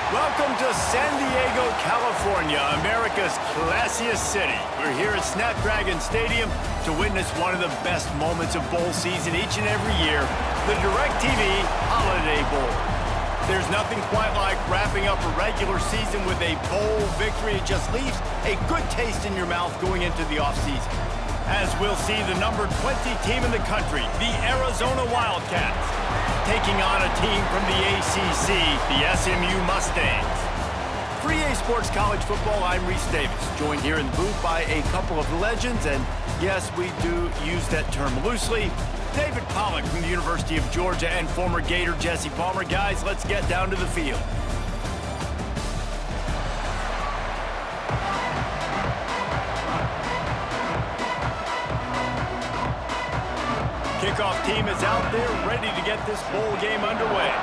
Welcome to San Diego, California, America's classiest city. We're here at Snapdragon Stadium to witness one of the best moments of bowl season each and every year, the DirecTV Holiday Bowl. There's nothing quite like wrapping up a regular season with a bowl victory. It just leaves a good taste in your mouth going into the offseason. As we'll see the number 20 team in the country, the Arizona Wildcats, taking on a team from the ACC, the SMU Mustangs. For EA Sports College Football, I'm Reese Davis, joined here in the booth by a couple of legends, and yes, we do use that term loosely. David Pollack from the University of Georgia and former Gator Jesse Palmer. Guys, let's get down to the field. Kickoff team is out there ready to get this bowl game underway.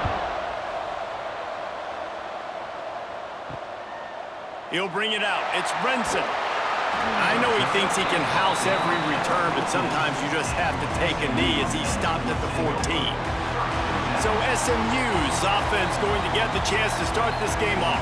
He'll bring it out. It's Brinson. I know he thinks he can house every return, but sometimes you just have to take a knee as he stopped at the 14. So SMU's offense going to get the chance to start this game off.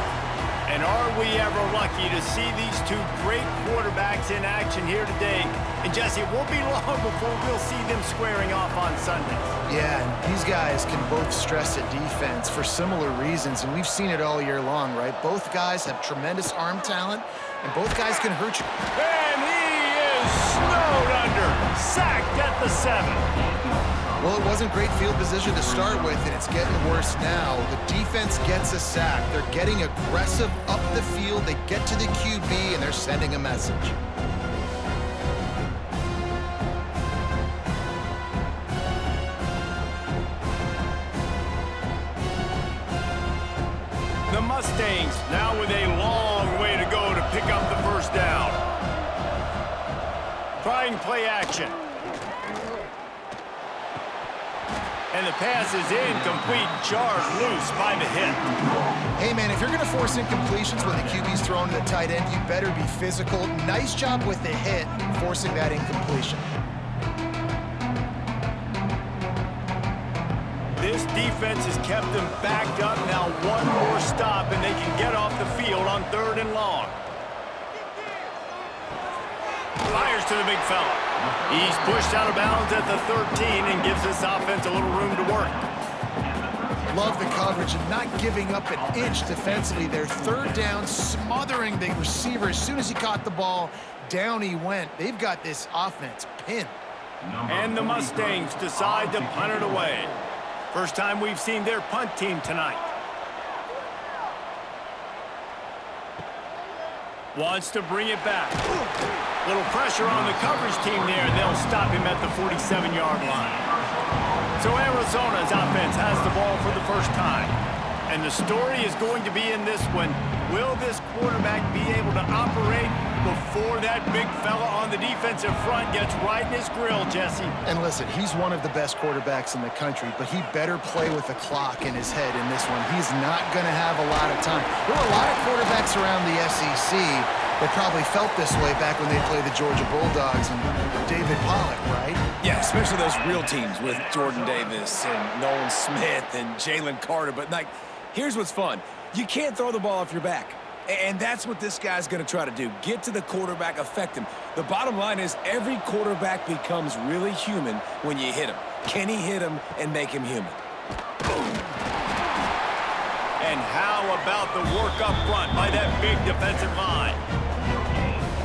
And are we ever lucky to see these two great quarterbacks in action here today? And Jesse, it won't be long before we'll see them squaring off on Sundays. Yeah, and these guys can both stress a defense for similar reasons, and we've seen it all year long, right? Both guys have tremendous arm talent, and both guys can hurt you. And he is snowed under, sacked at the 7. Well, it wasn't great field position to start with, and it's getting worse now. The defense gets a sack. They're getting aggressive up the field. They get to the QB, and they're sending a message. The Mustangs now with a long way to go to pick up the first down. Trying play action. And the pass is incomplete, jarred loose by the hit. Hey, man, if you're going to force incompletions when the QB's thrown to the tight end, you better be physical. Nice job with the hit, forcing that incompletion. This defense has kept them backed up. Now one more stop, and they can get off the field on 3rd and long. Fires to the big fella. He's pushed out of bounds at the 13 and gives this offense a little room to work. Love the coverage and not giving up an inch defensively. They're 3rd down, smothering the receiver. As soon as he caught the ball, down he went. They've got this offense pinned. And the Mustangs decide to punt it away. First time we've seen their punt team tonight. Wants to bring it back. Little pressure on the coverage team there, and they'll stop him at the 47-yard line. So Arizona's offense has the ball for the first time. And the story is going to be in this one. Will this quarterback be able to operate before that big fella on the defensive front gets right in his grill, Jesse? And listen, he's one of the best quarterbacks in the country, but he better play with the clock in his head in this one. He's not going to have a lot of time. There were a lot of quarterbacks around the SEC that probably felt this way back when they played the Georgia Bulldogs and David Pollack, right? Yeah, especially those real teams with Jordan Davis and Nolan Smith and Jalen Carter. But, like, here's what's fun. You can't throw the ball off your back. And that's what this guy's going to try to do. Get to the quarterback, affect him. The bottom line is every quarterback becomes really human when you hit him. Can he hit him and make him human? And how about the work up front by that big defensive line?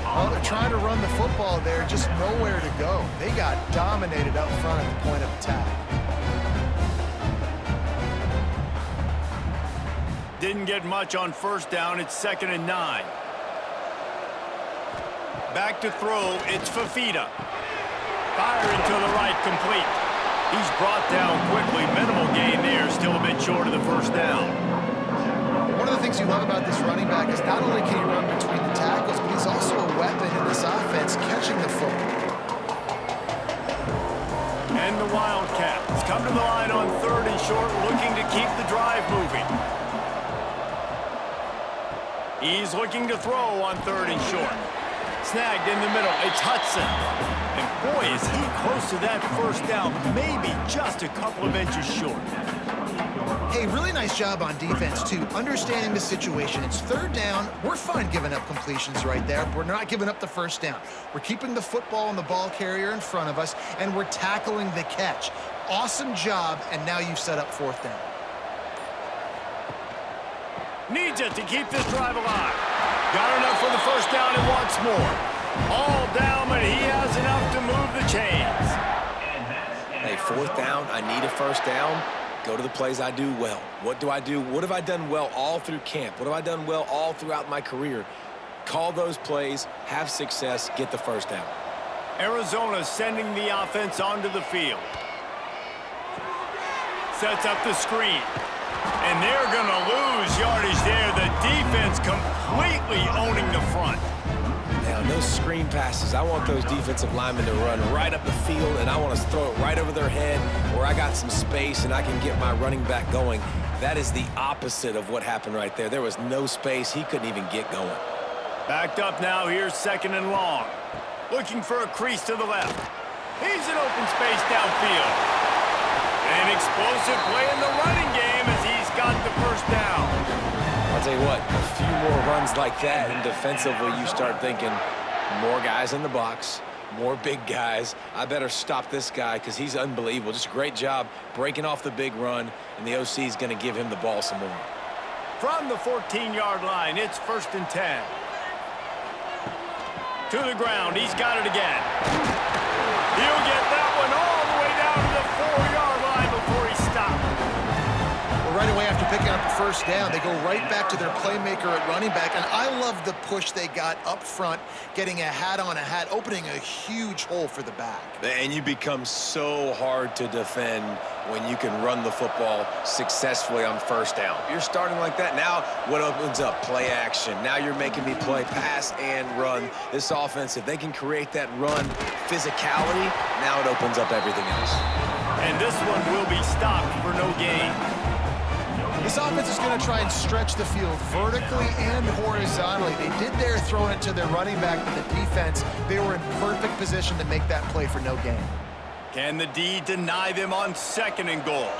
Well, they're trying to run the football there, just nowhere to go. They got dominated up front at the point of attack. Didn't get much on first down. It's 2nd and 9. Back to throw. It's Fafita. Firing to the right, complete. He's brought down quickly. Minimal gain there. Still a bit short of the first down. One of the things you love about this running back is not only can he run between the tackles, but he's also a weapon in this offense, catching the football. And the Wildcats come to the line on 3rd and short, looking to keep the drive moving. He's looking to throw on 3rd and short. Snagged in the middle. It's Hudson. And boy, is he close to that first down. Maybe just a couple of inches short. Hey, really nice job on defense, too, understanding the situation. It's third down. We're fine giving up completions right there. We're not giving up the first down. We're keeping the football and the ball carrier in front of us, and we're tackling the catch. Awesome job, and now you've set up fourth down. Needs it to keep this drive alive. Got enough for the first down and wants more. All down, but he has enough to move the chains. Hey, fourth down, I need a first down. Go to the plays I do well. What do I do? What have I done well all through camp? What have I done well all throughout my career? Call those plays, have success, get the first down. Arizona sending the offense onto the field. Sets up the screen. And they're going to lose yardage there. The defense completely owning the front. Now, no screen passes. I want those defensive linemen to run right up the field, and I want to throw it right over their head where I got some space and I can get my running back going. That is the opposite of what happened right there. There was no space. He couldn't even get going. Backed up now. Here's second and long. Looking for a crease to the left. He's in open space downfield. An explosive play in the running game as he's got the first down. I'll tell you what, a few more runs like that, and defensively you start thinking more guys in the box, more big guys. I better stop this guy because he's unbelievable. Just a great job breaking off the big run, and the OC is going to give him the ball some more. From the 14-yard line, it's 1st and 10. To the ground, he's got it again. He'll get that one all the way down to the 4-yard line before he stopped. Right away after picking up the first down, they go right back to their playmaker at running back, and I love the push they got up front, getting a hat on a hat, opening a huge hole for the back. And you become so hard to defend when you can run the football successfully on first down. You're starting like that. Now what opens up? Play action. Now you're making me play pass and run. This offense, if they can create that run physicality, now it opens up everything else. And this one will be stopped for no gain. This offense is going to try and stretch the field vertically and horizontally. They did there throwing it to their running back, but the defense, they were in perfect position to make that play for no gain. Can the D deny them on 2nd and goal?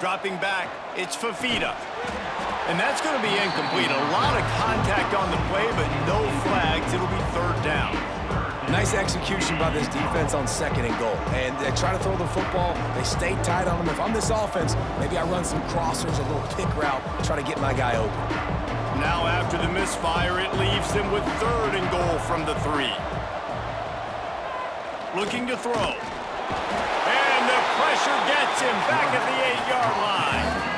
Dropping back, it's Fafita. And that's going to be incomplete. A lot of contact on the play, but no flags. It'll be 3rd down. Nice execution by this defense on 2nd and goal. And they try to throw the football. They stay tight on them. If I'm this offense, maybe I run some crossers, a little pick route, try to get my guy open. Now after the misfire, it leaves them with 3rd and goal from the 3. Looking to throw. And the pressure gets him back at the 8-yard line.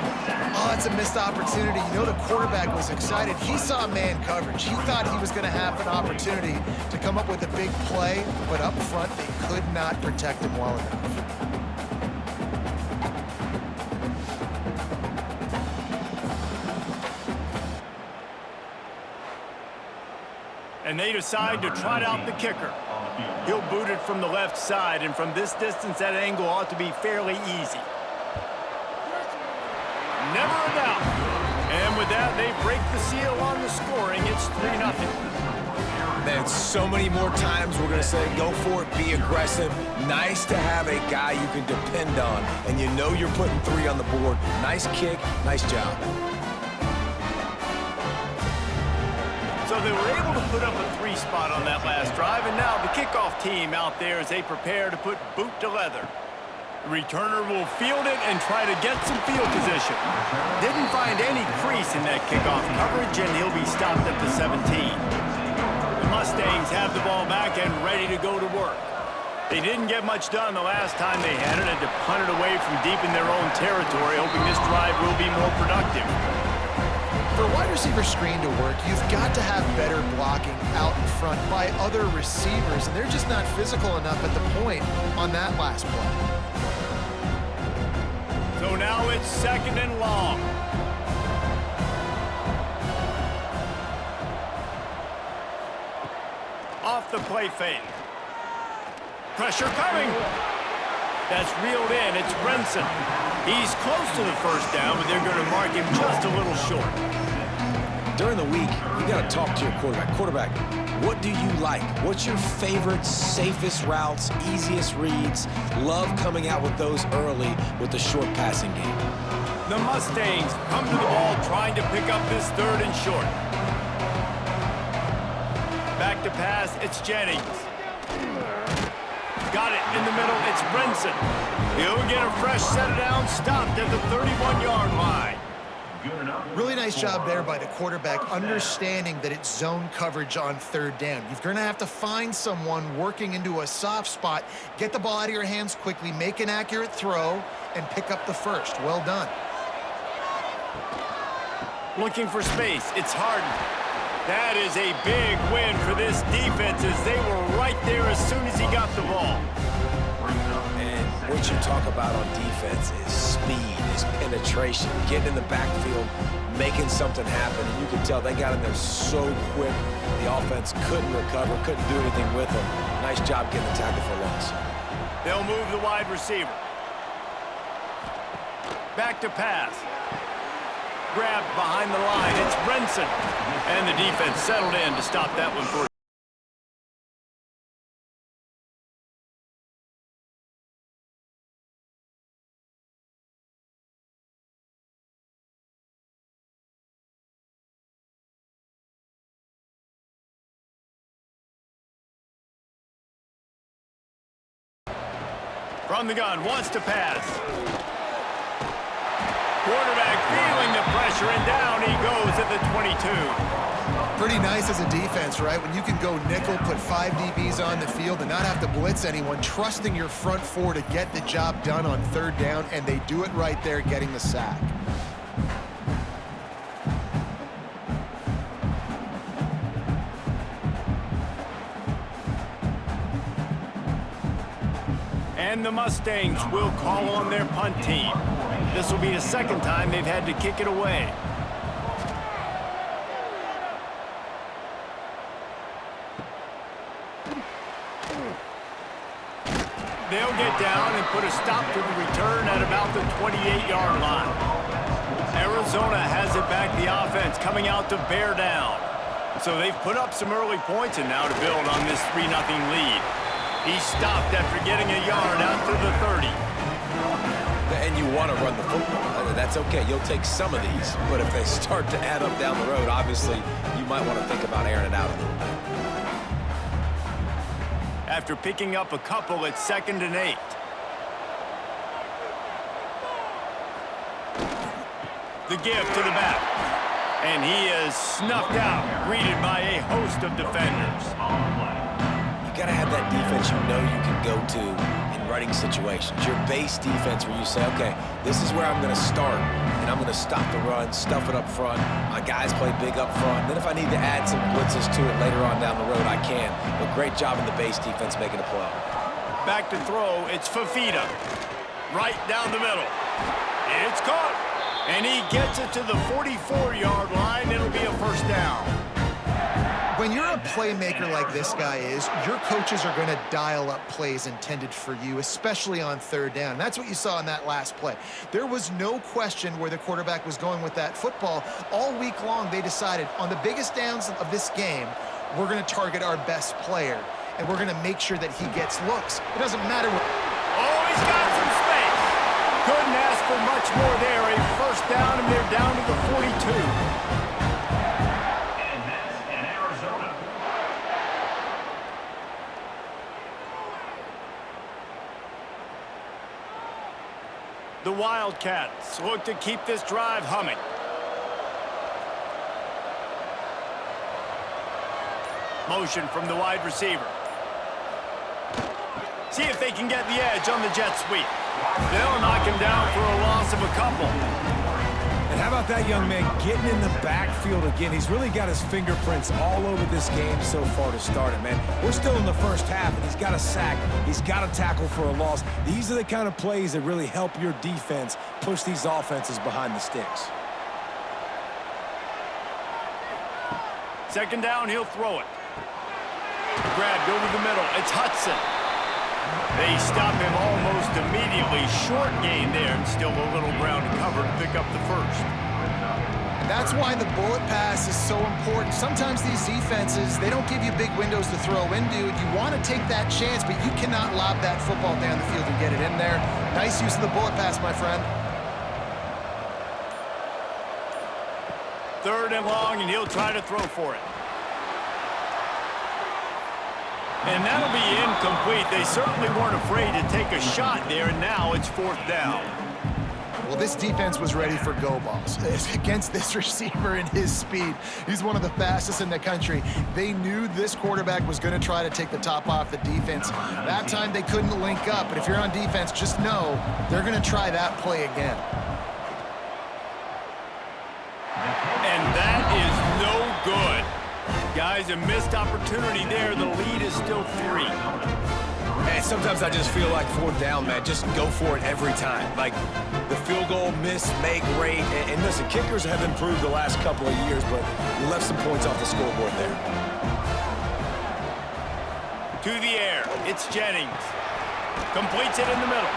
Oh, it's a missed opportunity. You know the quarterback was excited. He saw man coverage. He thought he was going to have an opportunity to come up with a big play, but up front, they could not protect him well enough. And they decide to trot out the kicker. He'll boot it from the left side, and from this distance, that angle ought to be fairly easy. Never a doubt. And with that, they break the seal on the scoring. It's 3-0. Man, so many more times we're going to say, go for it, be aggressive. Nice to have a guy you can depend on, and you know you're putting 3 on the board. Nice kick, nice job. So they were able to put up a 3 spot on that last drive, and now the kickoff team out there as they prepare to put boot to leather. The returner will field it and try to get some field position. Didn't find any crease in that kickoff coverage, and he'll be stopped at the 17. The Mustangs have the ball back and ready to go to work. They didn't get much done the last time they had it, and to punt it away from deep in their own territory, hoping this drive will be more productive. For a wide receiver screen to work, you've got to have better blocking out in front by other receivers, and they're just not physical enough at the point on that last play. So now it's 2nd and long. Off the play fake. Pressure coming. That's reeled in. It's Brinson. He's close to the first down, but they're going to mark him just a little short. During the week, you got to talk to your quarterback. Quarterback, what do you like? What's your favorite, safest routes, easiest reads? Love coming out with those early with the short passing game. The Mustangs come to the ball trying to pick up this 3rd and short. Back to pass, it's Jennings. Got it in the middle, it's Brinson. He'll get a fresh set down, stopped at the 31-yard line. Really nice job there by the quarterback, understanding that it's zone coverage on 3rd down. You're going to have to find someone working into a soft spot, get the ball out of your hands quickly, make an accurate throw, and pick up the first. Well done. Looking for space, it's Harden. That is a big win for this defense as they were right there as soon as he got the ball. And what you talk about on defense is speed, is penetration, getting in the backfield, making something happen. And you can tell they got in there so quick, the offense couldn't recover, couldn't do anything with them. Nice job getting the tackle for loss. They'll move the wide receiver. Back to pass. Grabbed behind the line, it's Brinson. And the defense settled in to stop that one for from the gun, wants to pass. Quarterback feeling the pressure, and down he goes at the 22. Pretty nice as a defense, right? When you can go nickel, put 5 DBs on the field and not have to blitz anyone, trusting your front 4 to get the job done on 3rd down, and they do it right there, getting the sack. And the Mustangs will call on their punt team. This will be the 2nd time they've had to kick it away. They'll get down and put a stop to the return at about the 28-yard line. Arizona has it back, the offense coming out to bear down. So they've put up some early points and now to build on this 3-0 lead. He stopped after getting a yard out to the 30. And you want to run the football. That's okay. You'll take some of these. But if they start to add up down the road, obviously, you might want to think about airing it out a little bit. After picking up a couple, it's 2nd and 8. The give to the back. And he is snuffed out, greeted by a host of defenders. You got to have that defense you know you can go to in running situations. Your base defense where you say, okay, this is where I'm going to start, and I'm going to stop the run, stuff it up front. My guys play big up front. Then if I need to add some blitzes to it later on down the road, I can. But great job in the base defense making a play. Back to throw, it's Fafita. Right down the middle. It's caught. And he gets it to the 44-yard line. It'll be a 1st down. When you're a playmaker like this guy is, your coaches are going to dial up plays intended for you, especially on 3rd down. That's what you saw in that last play. There was no question where the quarterback was going with that football. All week long, they decided on the biggest downs of this game, we're going to target our best player, and we're going to make sure that he gets looks. It doesn't matter what... Oh, he's got some space. Couldn't ask for much more there. A 1st down, and they're down to the 42. The Wildcats look to keep this drive humming. Motion from the wide receiver. See if they can get the edge on the jet sweep. They'll knock him down for a loss of a couple. And how about that young man getting in the backfield again? He's really got his fingerprints all over this game so far to start it, man. We're still in the 1st half, and he's got a sack. He's got a tackle for a loss. These are the kind of plays that really help your defense push these offenses behind the sticks. 2nd down, he'll throw it. Grabbed over the middle. It's Hudson. They stop him almost immediately. Short gain there, and still a little ground to cover to pick up the 1st. That's why the bullet pass is so important. Sometimes these defenses, they don't give you big windows to throw into. You want to take that chance, but you cannot lob that football down the field and get it in there. Nice use of the bullet pass, my friend. 3rd and long, and he'll try to throw for it. And that'll be incomplete. They certainly weren't afraid to take a shot there, and now it's 4th down. Well, this defense was ready for go balls. Against this receiver and his speed, he's one of the fastest in the country. They knew this quarterback was going to try to take the top off the defense. That time they couldn't link up, but if you're on defense, just know they're going to try that play again. And that is no good. Guys, a missed opportunity there. The lead is still 3. And sometimes I just feel like 4th down, man, just go for it every time. Like the field goal miss, make rate. And listen, kickers have improved the last couple of years, but you left some points off the scoreboard there. To the air, it's Jennings. Completes it in the middle.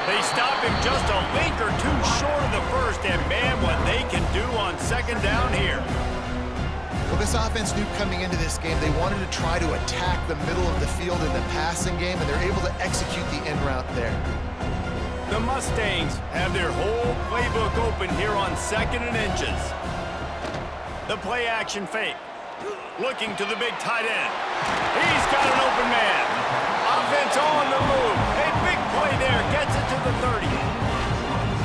They stop him just a link or two short of the first, and man, what they can do on 2nd down here. Well, this offense knew coming into this game they wanted to try to attack the middle of the field in the passing game, and they're able to execute the in route there. The Mustangs have their whole playbook open here on 2nd and inches. The play action fake. Looking to the big tight end. He's got an open man. Offense on the move. A big play there. Gets it to the 30.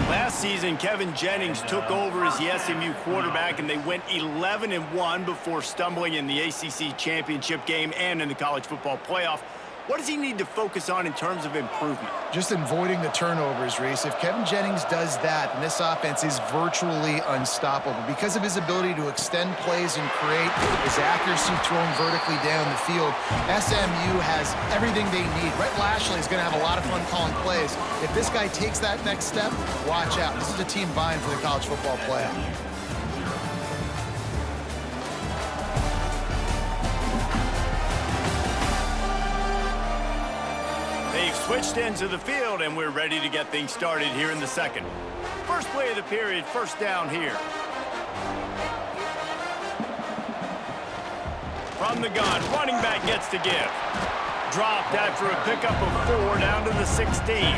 Last season, Kevin Jennings took over as the SMU quarterback, and they went 11-1 before stumbling in the ACC championship game and in the college football playoff. What does he need to focus on in terms of improvement? Just avoiding the turnovers, Reese. If Kevin Jennings does that, then this offense is virtually unstoppable because of his ability to extend plays and create, his accuracy throwing vertically down the field. SMU has everything they need. Rhett Lashley is going to have a lot of fun calling plays. If this guy takes that next step, watch out. This is a team vying for the college football playoff. They've switched into the field, and we're ready to get things started here in the 2nd. First play of the period, 1st down here. From the gun, running back gets to give. Dropped after a pickup of 4 down to the 16.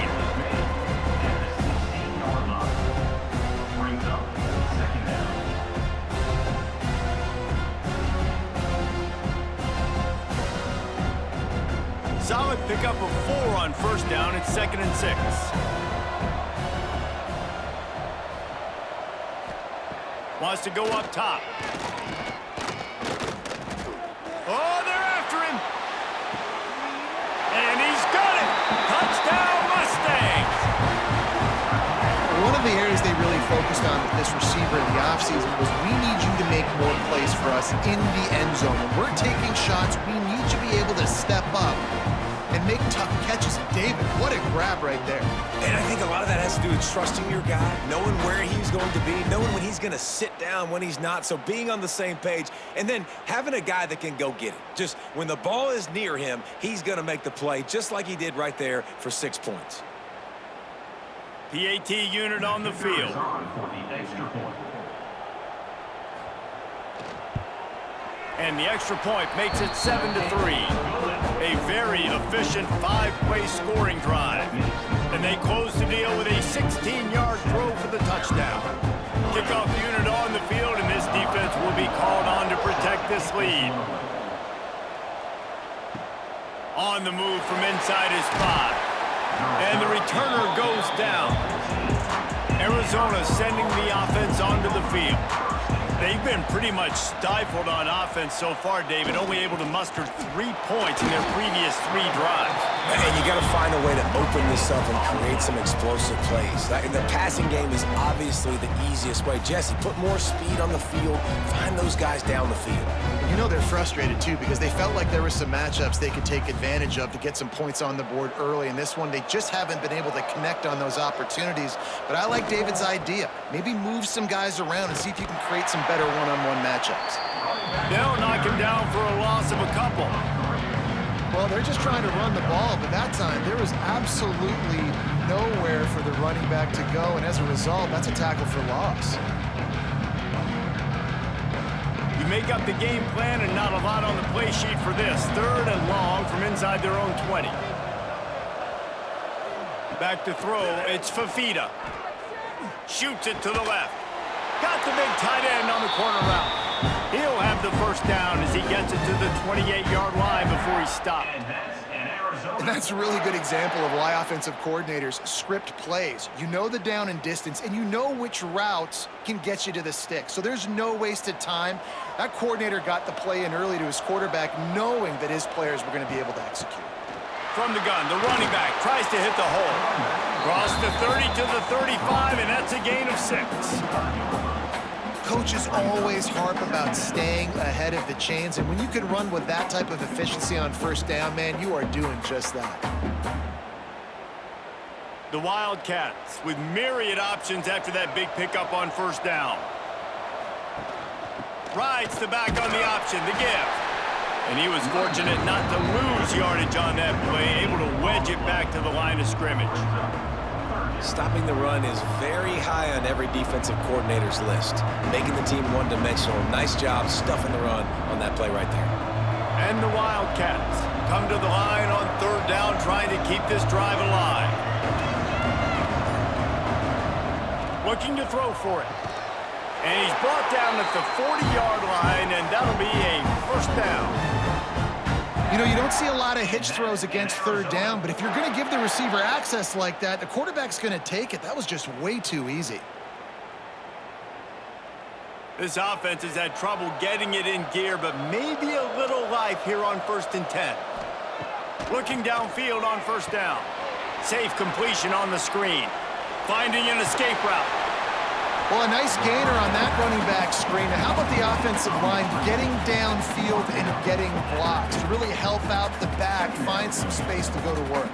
Solid pickup of 4 on 1st down. It's 2nd and 6. Wants to go up top. Oh, they're after him. And he's got it. Touchdown, Mustangs. One of the areas they really focused on with this receiver in the offseason was we need you to make more plays for us in the end zone. When we're taking shots, we need you to be able to step up and make tough catches. David, what a grab right there. And I think a lot of that has to do with trusting your guy, knowing where he's going to be, knowing when he's going to sit down, when he's not, so being on the same page, and then having a guy that can go get it. Just when the ball is near him, he's going to make the play, just like he did right there for 6 points. PAT unit on the field. And the extra point makes it 7-3. A very efficient 5-play scoring drive. And they close the deal with a 16-yard throw for the touchdown. Kickoff unit on the field, and this defense will be called on to protect this lead. On the move from inside his 5. And the returner goes down. Arizona sending the offense onto the field. They've been pretty much stifled on offense so far, David, only able to muster 3 points in their previous 3 drives. And you got to find a way to open this up and create some explosive plays. The passing game is obviously the easiest way. Jesse, put more speed on the field. Find those guys down the field. You know they're frustrated, too, because they felt like there were some matchups they could take advantage of to get some points on the board early. In this one, they just haven't been able to connect on those opportunities. But I like David's idea. Maybe move some guys around and see if you can create some better one-on-one matchups. They'll knock him down for a loss of a couple. Well, they're just trying to run the ball, but that time there was absolutely nowhere for the running back to go, and as a result, that's a tackle for loss. make up the game plan and not a lot on the play sheet for this. 3rd and long from inside their own 20. Back to throw, it's Fafita. Shoots it to the left. Got the big tight end on the corner route. He'll have the first down as he gets it to the 28-yard line before he stopped. And that's a really good example of why offensive coordinators script plays. You know the down and distance, and you know which routes can get you to the stick. So there's no wasted time. That coordinator got the play in early to his quarterback, knowing that his players were going to be able to execute. From the gun, the running back tries to hit the hole. Cross the 30 to the 35, and that's a gain of 6. Coaches always harp about staying ahead of the chains, and when you can run with that type of efficiency on first down, man, you are doing just that. The Wildcats with myriad options after that big pickup on first down. Rides the back on the option, the give. And he was fortunate not to lose yardage on that play, able to wedge it back to the line of scrimmage. Stopping the run is very high on every defensive coordinator's list. Making the team one-dimensional. Nice job stuffing the run on that play right there. And the Wildcats come to the line on 3rd down, trying to keep this drive alive. Looking to throw for it. And he's brought down at the 40-yard line, and that'll be a first down. You know, you don't see a lot of hitch throws against 3rd down, but if you're going to give the receiver access like that, the quarterback's going to take it. That was just way too easy. This offense has had trouble getting it in gear, but maybe a little life here on 1st and 10. Looking downfield on first down. Safe completion on the screen. Finding an escape route. Well, a nice gainer on that running back screen. Now, how about the offensive line getting downfield and getting blocks to really help out the back, find some space to go to work?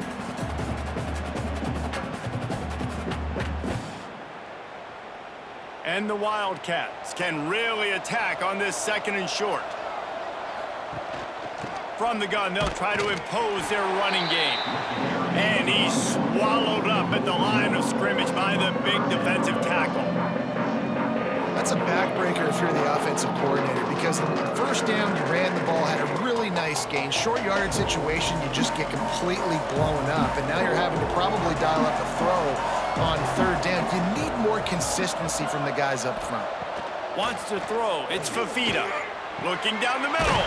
And the Wildcats can really attack on this 2nd and short. From the gun, they'll try to impose their running game. And he's swallowed up at the line of scrimmage by the big defensive tackle. That's a backbreaker if you're the offensive coordinator, because first down, you ran the ball, had a really nice gain. Short yardage situation, you just get completely blown up, and now you're having to probably dial up a throw on 3rd down. You need more consistency from the guys up front. Wants to throw. It's Fafita. Looking down the middle.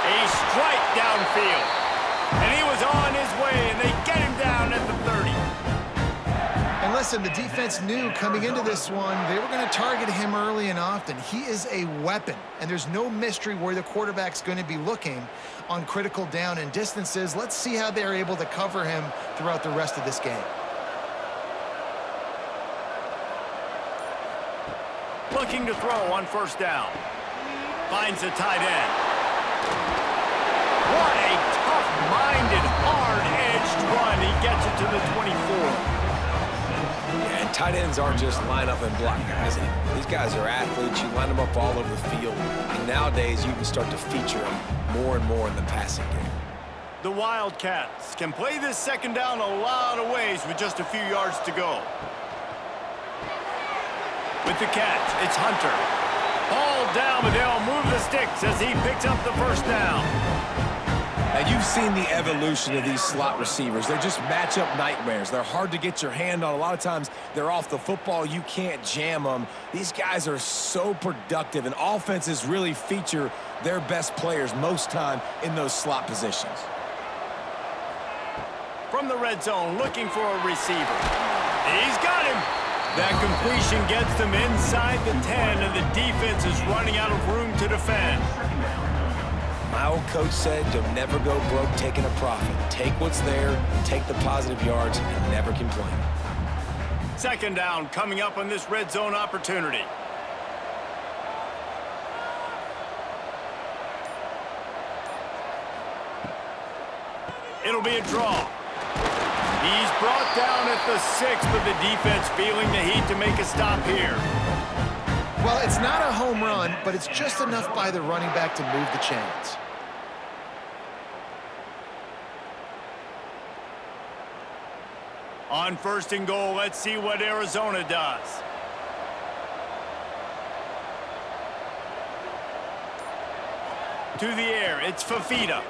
A strike downfield. And he was on his way, and they get him down at the 30. And listen, the defense knew coming into this one, they were going to target him early and often. He is a weapon, and there's no mystery where the quarterback's going to be looking on critical down and distances. Let's see how they're able to cover him throughout the rest of this game. Looking to throw on first down. Finds a tight end. What a tough-minded, hard-edged run. He gets it to the 24. Yeah, and tight ends aren't just line up and block guys. These guys are athletes. You line them up all over the field. And nowadays, you can start to feature them more and more in the passing game. The Wildcats can play this 2nd down a lot of ways with just a few yards to go. With the catch, it's Hunter. Ball down, but they'll move the sticks as he picks up the first down. Now, you've seen the evolution of these slot receivers. They're just matchup nightmares. They're hard to get your hand on. A lot of times, they're off the football. You can't jam them. These guys are so productive, and offenses really feature their best players most time in those slot positions. From the red zone, looking for a receiver. He's got him. That completion gets them inside the 10, and the defense is running out of room to defend. My old coach said, you'll never go broke taking a profit. Take what's there, take the positive yards, and never complain. 2nd down coming up on this red zone opportunity. It'll be a draw. He's brought down at the 6, but the defense feeling the heat to make a stop here. Well, it's not a home run, but it's just enough by the running back to move the chains. On 1st and goal, let's see what Arizona does. To the air, it's Fafita.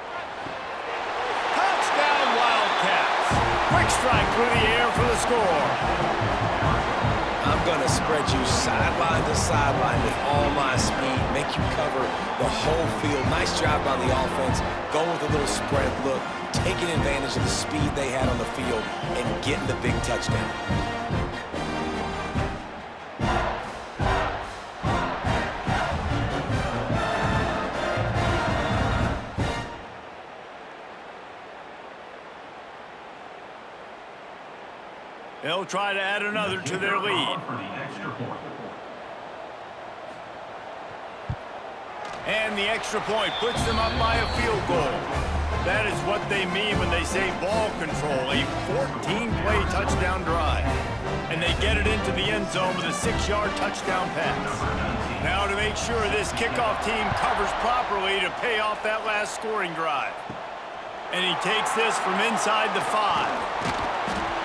Touchdown, Wildcats. Quick strike through the air for the score. I'm going to spread you sideline to sideline with all my speed, make you cover the whole field. Nice job by the offense, going with a little spread look, taking advantage of the speed they had on the field, and getting the big touchdown. They'll try to add another to their lead. And the extra point puts them up by a field goal. That is what they mean when they say ball control, a 14-play touchdown drive. And they get it into the end zone with a 6-yard touchdown pass. Now to make sure this kickoff team covers properly to pay off that last scoring drive. And he takes this from inside the 5.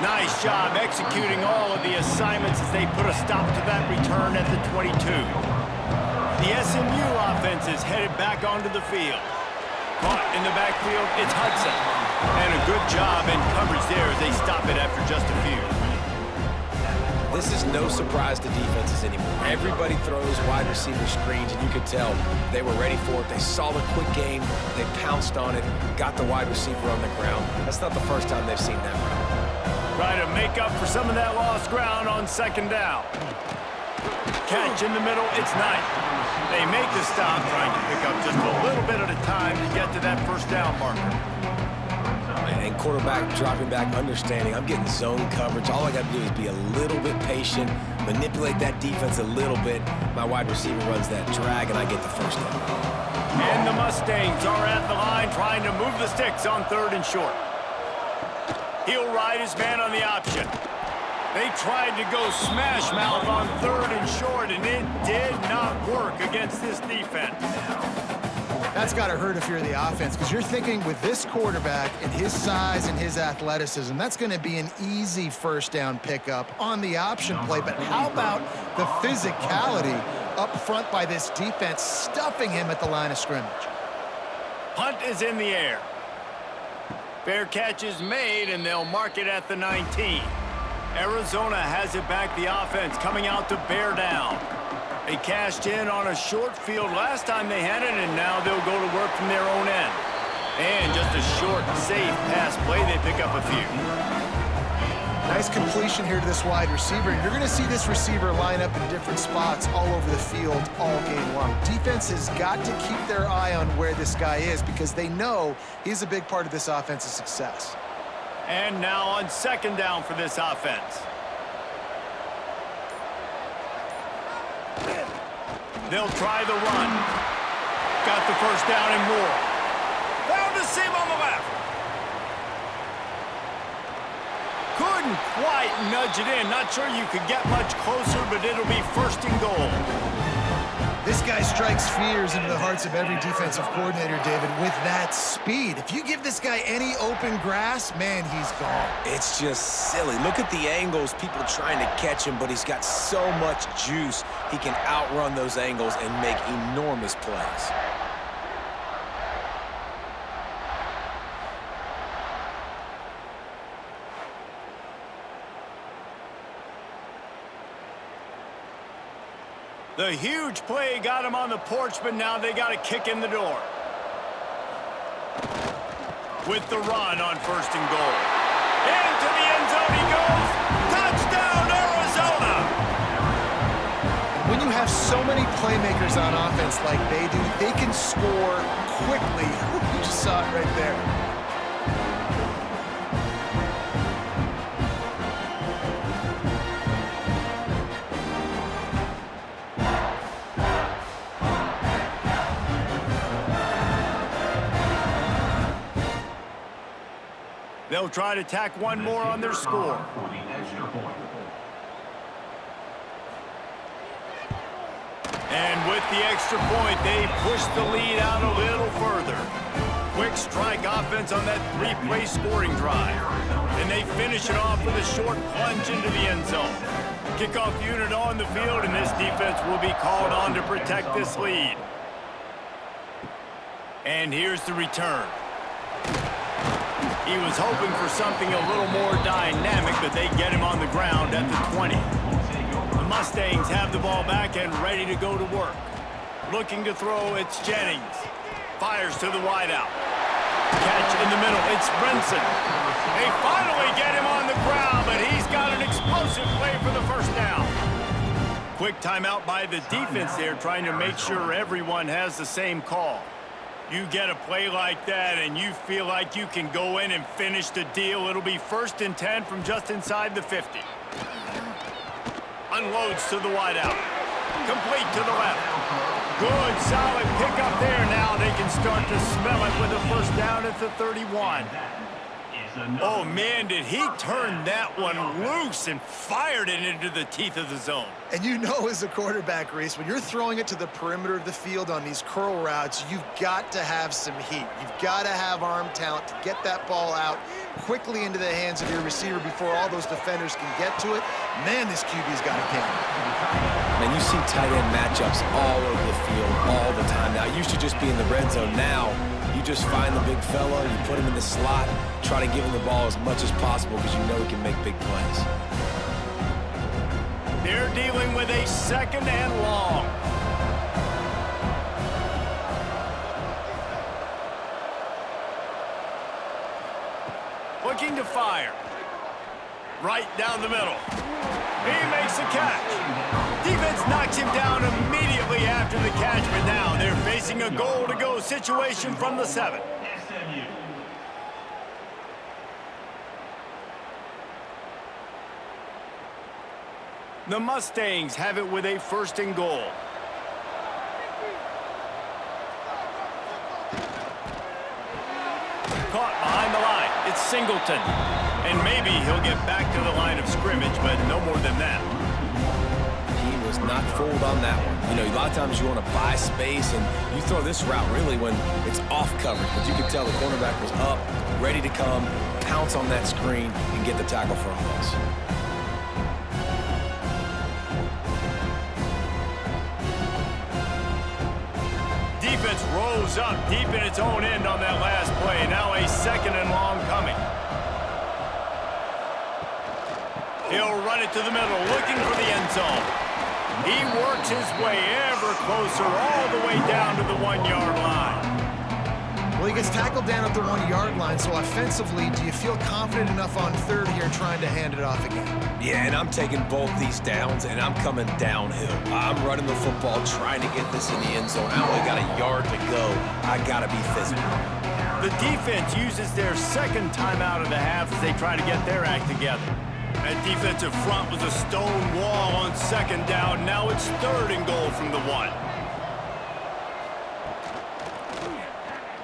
Nice job executing all of the assignments as they put a stop to that return at the 22. The SMU offense is headed back onto the field. Caught in the backfield, it's Hudson. And a good job in coverage there as they stop it after just a few. This is no surprise to defenses anymore. Everybody throws wide receiver screens, and you could tell they were ready for it. They saw the quick game, they pounced on it, got the wide receiver on the ground. That's not the first time they've seen that run. Try to make up for some of that lost ground on second down. Catch in the middle, it's Knight. They make the stop, trying to pick up just a little bit at a time to get to that first down marker. And quarterback dropping back, understanding I'm getting zone coverage. All I got to do is be a little bit patient, manipulate that defense a little bit. My wide receiver runs that drag, and I get the first down. And the Mustangs are at the line trying to move the sticks on 3rd and short. He'll ride his man on the option. They tried to go smash mouth on 3rd and short, and it did not work against this defense. That's got to hurt if you're the offense, because you're thinking with this quarterback and his size and his athleticism, that's going to be an easy first down pickup on the option play. But how about the physicality up front by this defense, stuffing him at the line of scrimmage? Punt is in the air. Fair catch is made, and they'll mark it at the 19. Arizona has it back, the offense coming out to bear down. They cashed in on a short field last time they had it, and now they'll go to work from their own end. And just a short, safe pass play, they pick up a few. Nice completion here to this wide receiver, and you're going to see this receiver line up in different spots all over the field all game long. Defense has got to keep their eye on where this guy is because they know he's a big part of this offense's success. And now on second down for this offense. They'll try the run. Got the first down and more. Found a seam on the left. Couldn't quite nudge it in. Not sure you could get much closer, but it'll be 1st and goal. This guy strikes fears into the hearts of every defensive coordinator, David, with that speed. If you give this guy any open grass, man, he's gone. It's just silly. Look at the angles, people trying to catch him, but he's got so much juice. He can outrun those angles and make enormous plays. The huge play got him on the porch, but now they got a kick in the door. With the run on 1st and goal. Into the end zone he goes. Touchdown, Arizona! When you have so many playmakers on offense like they do, they can score quickly. You just saw it right there. They'll try to tack one more on their score. And with the extra point, they push the lead out a little further. Quick strike offense on that 3-play scoring drive. And they finish it off with a short plunge into the end zone. Kickoff unit on the field, and this defense will be called on to protect this lead. And here's the return. He was hoping for something a little more dynamic, but they get him on the ground at the 20. The Mustangs have the ball back and ready to go to work. Looking to throw, it's Jennings. Fires to the wideout. Catch in the middle, it's Brinson. They finally get him on the ground, but he's got an explosive play for the first down. Quick timeout by the defense there, trying to make sure everyone has the same call. You get a play like that and you feel like you can go in and finish the deal. It'll be 1st and 10 from just inside the 50. Unloads to the wideout. Complete to the left. Good, solid pickup there. Now they can start to smell it with a first down at the 31. Oh, man, did he turn that one loose and fired it into the teeth of the zone. And you know as a quarterback, Reese, when you're throwing it to the perimeter of the field on these curl routes, you've got to have some heat. You've got to have arm talent to get that ball out quickly into the hands of your receiver before all those defenders can get to it. Man, this QB's got a camera. Man, you see tight end matchups all over the field all the time. Now, it used to just be in the red zone. Now, you just find the big fella, you put him in the slot, try to give him the ball as much as possible because you know he can make big plays. They're dealing with a 2nd and long. Looking to fire. Right down the middle. He makes the catch. Defense knocks him down immediately after the catch, but now they're facing a goal-to-go situation from the 7. SMU. The Mustangs have it with a 1st and goal. Caught behind the line. It's Singleton. And maybe he'll get back to the line of scrimmage, but no more than that. He was not fooled on that one. You know, a lot of times you want to buy space, and you throw this route really when it's off coverage. But you could tell the cornerback was up, ready to come, pounce on that screen, and get the tackle for a loss. Defense rose up deep in its own end on that last play. Now a 2nd and long coming. He'll run it to the middle, looking for the end zone. He works his way ever closer all the way down to the 1-yard line. Well, he gets tackled down at the 1-yard line, so offensively, do you feel confident enough on 3rd here trying to hand it off again? Yeah, and I'm taking both these downs, and I'm coming downhill. I'm running the football, trying to get this in the end zone. I only got a yard to go. I got to be physical. The defense uses their 2nd timeout of the half as they try to get their act together. That defensive front was a stone wall on 2nd down. Now it's 3rd and goal from the 1.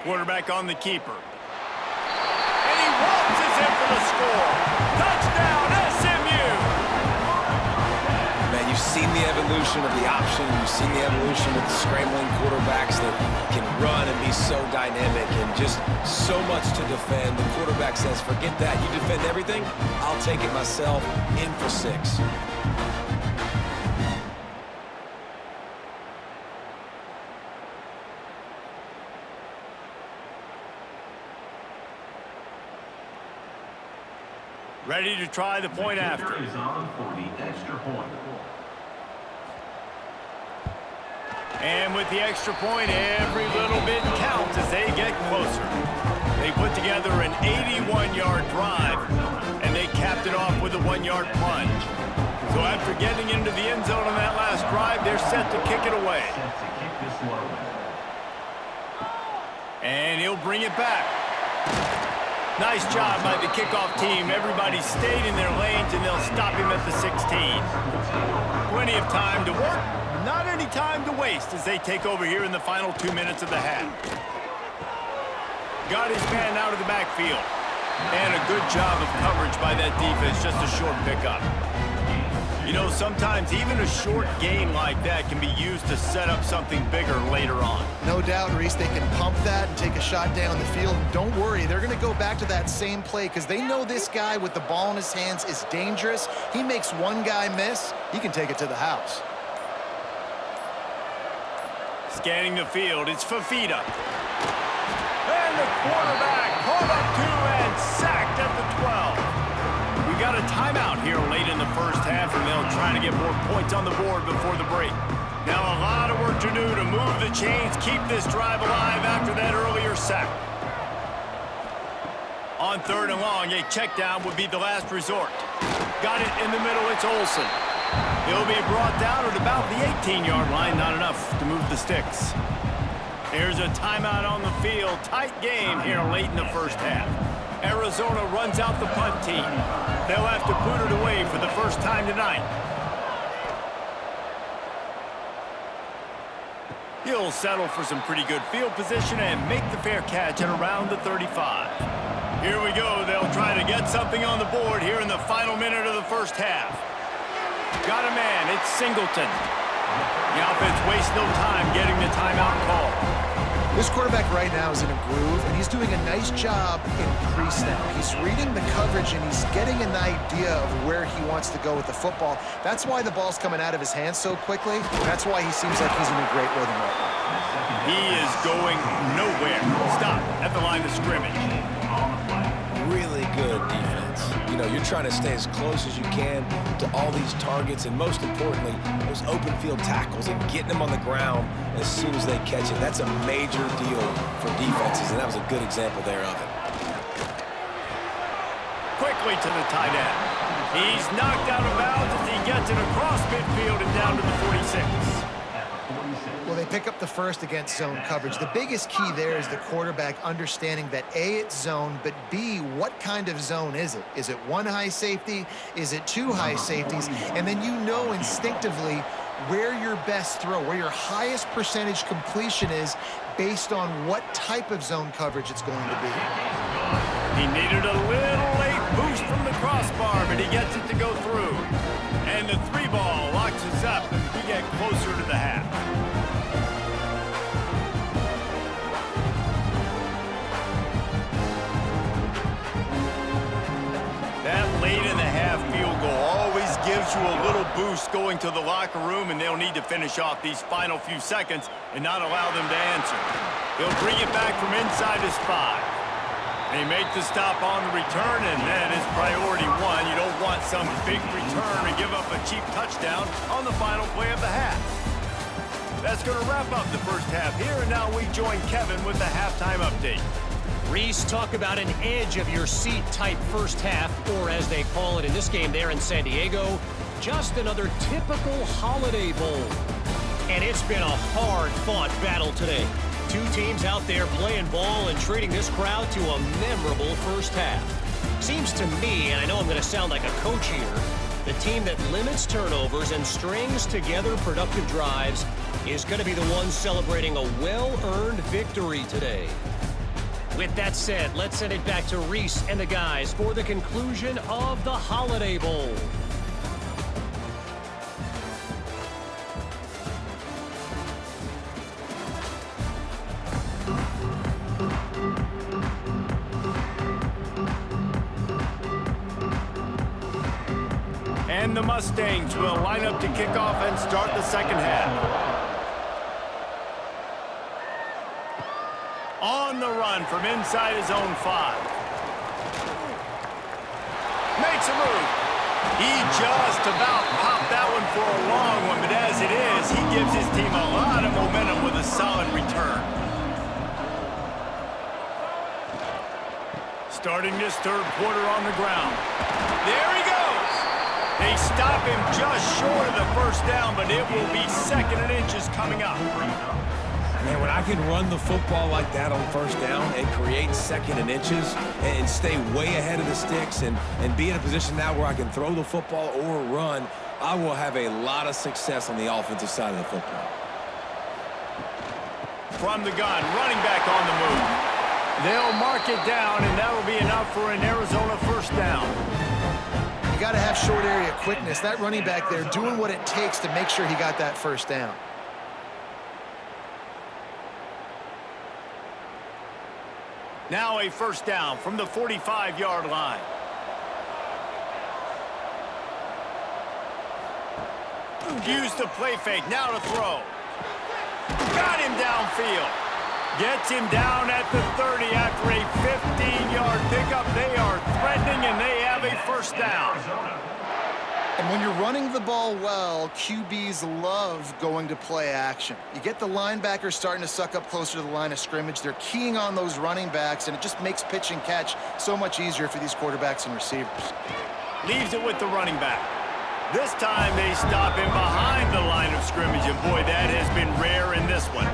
Quarterback on the keeper. And he waltzes in for the score. Touchdown, SMU! Man, you've seen the evolution of the option. You've seen the evolution of the scrambling quarterbacks that can run and be so dynamic and just so much to defend. The quarterback says, forget that. You defend everything, I'll take it myself. In for 6. Ready to try the point after. Is on for the extra point. And with the extra point, every little bit counts as they get closer. They put together an 81-yard drive, and they capped it off with a 1-yard plunge. So after getting into the end zone on that last drive, they're set to kick it away. Set to kick this one. And he'll bring it back. Nice job by the kickoff team. Everybody stayed in their lanes, and they'll stop him at the 16. Plenty of time to work, not any time to waste as they take over here in the final 2 minutes of the half. Got his man out of the backfield. And a good job of coverage by that defense, just a short pickup. You know, sometimes even a short gain like that can be used to set up something bigger later on. No doubt, Reese, they can pump that and take a shot down the field. Don't worry, they're going to go back to that same play because they know this guy with the ball in his hands is dangerous. He makes one guy miss, he can take it to the house. Scanning the field, it's Fafita. the quarterback. Caught up to and sacked at the 12. We got a timeout here late in the first half, and they'll try to get more points on the board before the break. Now a lot of work to do to move the chains, keep this drive alive after that earlier sack. On 3rd and long, a check down would be the last resort. Got it in the middle, it's Olsen. He'll be brought down at about the 18-yard line, not enough to move the sticks. Here's a timeout on the field. Tight game here late in the first half. Arizona runs out the punt team. They'll have to boot it away for the first time tonight. He'll settle for some pretty good field position and make the fair catch at around the 35. Here we go. They'll try to get something on the board here in the final minute of the first half. Got a man. It's Singleton. The offense wastes no time getting the timeout call. This quarterback right now is in a groove, and he's doing a nice job in pre-snap. He's reading the coverage, and he's getting an idea of where he wants to go with the football. That's why the ball's coming out of his hands so quickly. That's why he seems like he's in a great rhythm right now. He is going nowhere. Stop at the line of scrimmage. Really good defense. You know, you're trying to stay as close as you can to all these targets, and most importantly, those open field tackles and getting them on the ground as soon as they catch it. That's a major deal for defenses, and that was a good example there of it. Quickly to the tight end. He's knocked out of bounds as he gets it across midfield and down to the 46. Well, they pick up the first against zone coverage. The biggest key there is the quarterback understanding that A, it's zone, but B, what kind of zone is it? Is it one high safety? Is it two high safeties? And then you know instinctively where your best throw, where your highest percentage completion is based on what type of zone coverage it's going to be. He needed a little late boost from the crossbar, but he gets it to go through. And the 3-ball locks us up as we get closer to the half. That late in the half field goal always gives you a little boost going to the locker room, and they'll need to finish off these final few seconds and not allow them to answer. He'll bring it back from inside his 5. They make the stop on the return, and that is priority one. You don't want some big return to give up a cheap touchdown on the final play of the half. That's going to wrap up the first half here, and now we join Kevin with the halftime update. Reese, talk about an edge-of-your-seat type first half, or as they call it in this game there in San Diego, just another typical Holiday Bowl. And it's been a hard-fought battle today. Two teams out there playing ball and treating this crowd to a memorable first half. Seems to me, and I know I'm going to sound like a coach here, the team that limits turnovers and strings together productive drives is going to be the one celebrating a well-earned victory today. With that said, let's send it back to Reese and the guys for the conclusion of the Holiday Bowl. And the Mustangs will line up to kick off and start the second half. On the run from inside his own 5. Makes a move. He just about popped that one for a long one, but as it is, he gives his team a lot of momentum with a solid return. Starting this third quarter on the ground. There he goes. They stop him just short of the first down, but it will be 2nd and inches coming up. Man, when I can run the football like that on first down and create 2nd and inches and stay way ahead of the sticks and be in a position now where I can throw the football or run, I will have a lot of success on the offensive side of the football. From the gun, running back on the move. They'll mark it down, and that'll be enough for an Arizona first down. You got to have short area quickness. That running back there doing what it takes to make sure he got that first down. Now a first down from the 45-yard line. Use the play fake, now to throw. Got him downfield. Gets him down at the 30 after a 15-yard pickup. They are threatening, and they have a first down. And when you're running the ball well, QBs love going to play action. You get the linebackers starting to suck up closer to the line of scrimmage. They're keying on those running backs, and it just makes pitch and catch so much easier for these quarterbacks and receivers. Leaves it with the running back. This time they stop him behind the line of scrimmage, and boy, that has been rare in this one.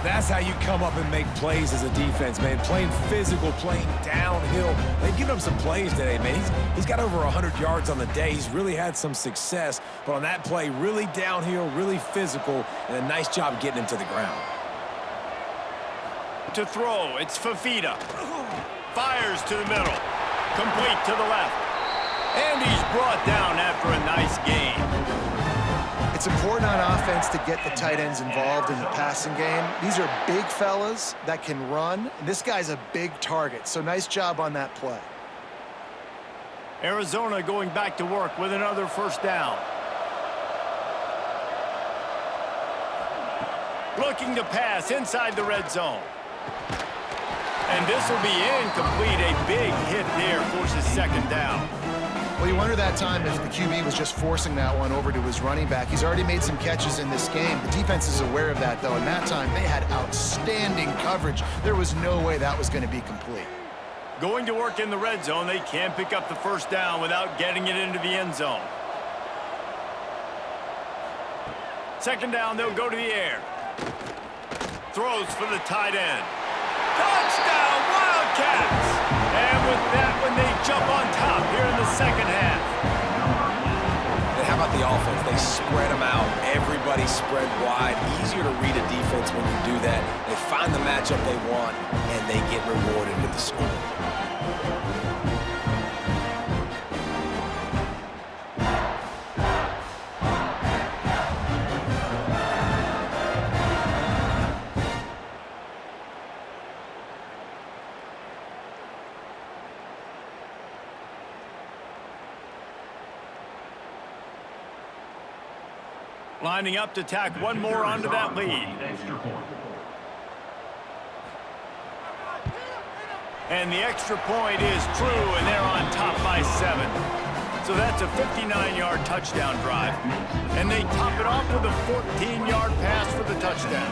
That's how you come up and make plays as a defense, man. Playing physical, playing downhill. They've given him some plays today, man. He's got over 100 yards on the day. He's really had some success. But on that play, really downhill, really physical, and a nice job getting him to the ground. To throw, it's Fafita. Fires to the middle. Complete to the left. And he's brought down after a nice gain. It's important on offense to get the tight ends involved in the passing game. These are big fellas that can run. And this guy's a big target, so nice job on that play. Arizona going back to work with another first down. Looking to pass inside the red zone. And this will be incomplete. A big hit there forces second down. Well, you wonder that time if the QB was just forcing that one over to his running back. He's already made some catches in this game. The defense is aware of that, though, and that time they had outstanding coverage. There was no way that was going to be complete. Going to work in the red zone, they can pick up the first down without getting it into the end zone. Second down, they'll go to the air. Throws for the tight end. Touchdown, Wildcats! And with that one, they jump on top here in the second half. And how about the offense? They spread them out. Everybody spread wide. Easier to read a defense when you do that. They find the matchup they want, and they get rewarded with the score. Lining up to tack one more onto that lead. And the extra point is true, and they're on top by 7. So that's a 59-yard touchdown drive. And they top it off with a 14-yard pass for the touchdown.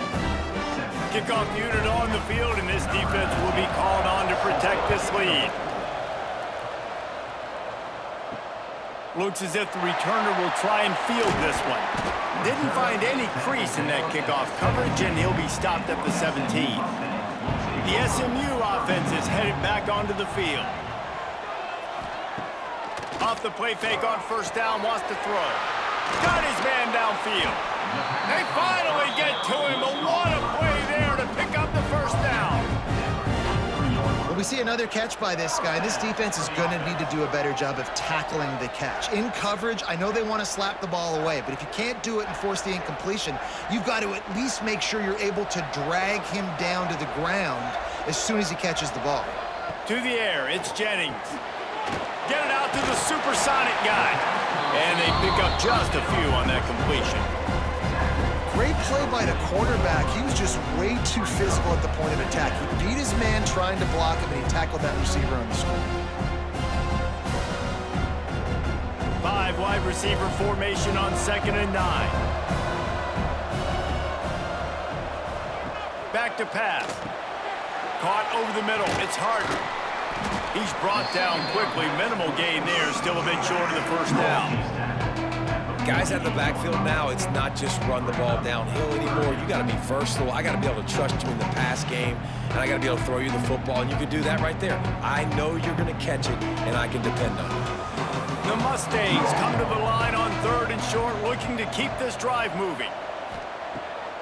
Kickoff unit on the field, and this defense will be called on to protect this lead. Looks as if the returner will try and field this one. Didn't find any crease in that kickoff coverage, and he'll be stopped at the 17. The SMU offense is headed back onto the field. Off the play fake on first down, wants to throw. Got his man downfield. They finally get to him, but what a play there to pick up the first down. Well, we see another catch by this guy. This defense is going to need to do a better job of tackling the catch. In coverage, I know they want to slap the ball away, but if you can't do it and force the incompletion, you've got to at least make sure you're able to drag him down to the ground as soon as he catches the ball. To the air, it's Jennings. Get it out to the supersonic guy. And they pick up just a few on that completion. Great play by the quarterback. He was just way too physical at the point of attack. He beat his man trying to block him, and he tackled that receiver on the screen. 5 wide receiver formation on 2nd and 9. Back to pass. Caught over the middle. It's Harden. He's brought down quickly. Minimal gain there. Still a bit short of the first down. Guys out of the backfield now, it's not just run the ball downhill anymore. You got to be versatile. I got to be able to trust you in the pass game, and I got to be able to throw you the football, and you can do that right there. I know you're going to catch it, and I can depend on it. The Mustangs come to the line on 3rd and short, looking to keep this drive moving.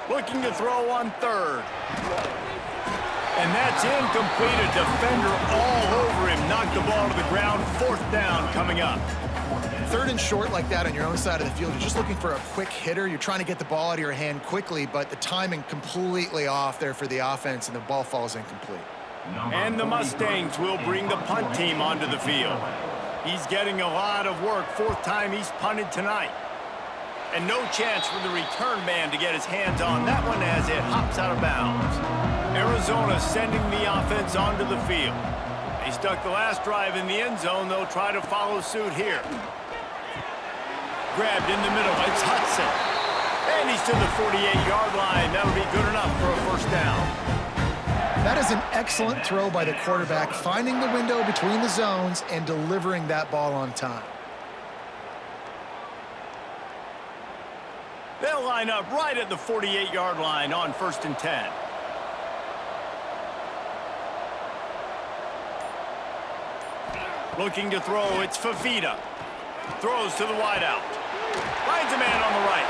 Looking to throw on 3rd. And that's incomplete. A defender all over him. Knocked the ball to the ground. 4th down coming up. 3rd and short like that on your own side of the field, you're just looking for a quick hitter. You're trying to get the ball out of your hand quickly, but the timing completely off there for the offense, and the ball falls incomplete. And the Mustangs will bring the punt team onto the field. He's getting a lot of work. 4th time he's punted tonight. And no chance for the return man to get his hands on that one as it hops out of bounds. Arizona sending the offense onto the field. They stuck the last drive in the end zone. They'll try to follow suit here. Grabbed in the middle. It's Hudson. And he's to the 48-yard line. That'll be good enough for a first down. That is an excellent throw by the quarterback, finding the window between the zones and delivering that ball on time. They'll line up right at the 48-yard line on 1st and 10. Looking to throw, it's Fafita. Throws to the wideout. Finds a man on the right.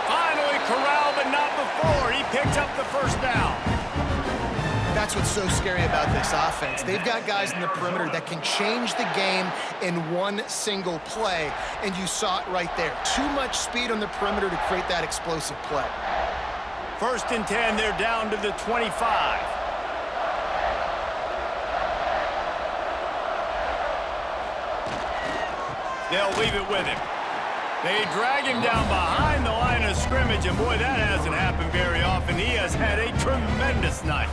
Finally corralled, but not before. He picks up the first down. That's what's so scary about this offense. They've got guys in the perimeter that can change the game in one single play, and you saw it right there. Too much speed on the perimeter to create that explosive play. 1st and 10, they're down to the 25. They'll leave it with him. They drag him down behind the line of scrimmage, and boy, that hasn't happened very often. He has had a tremendous night.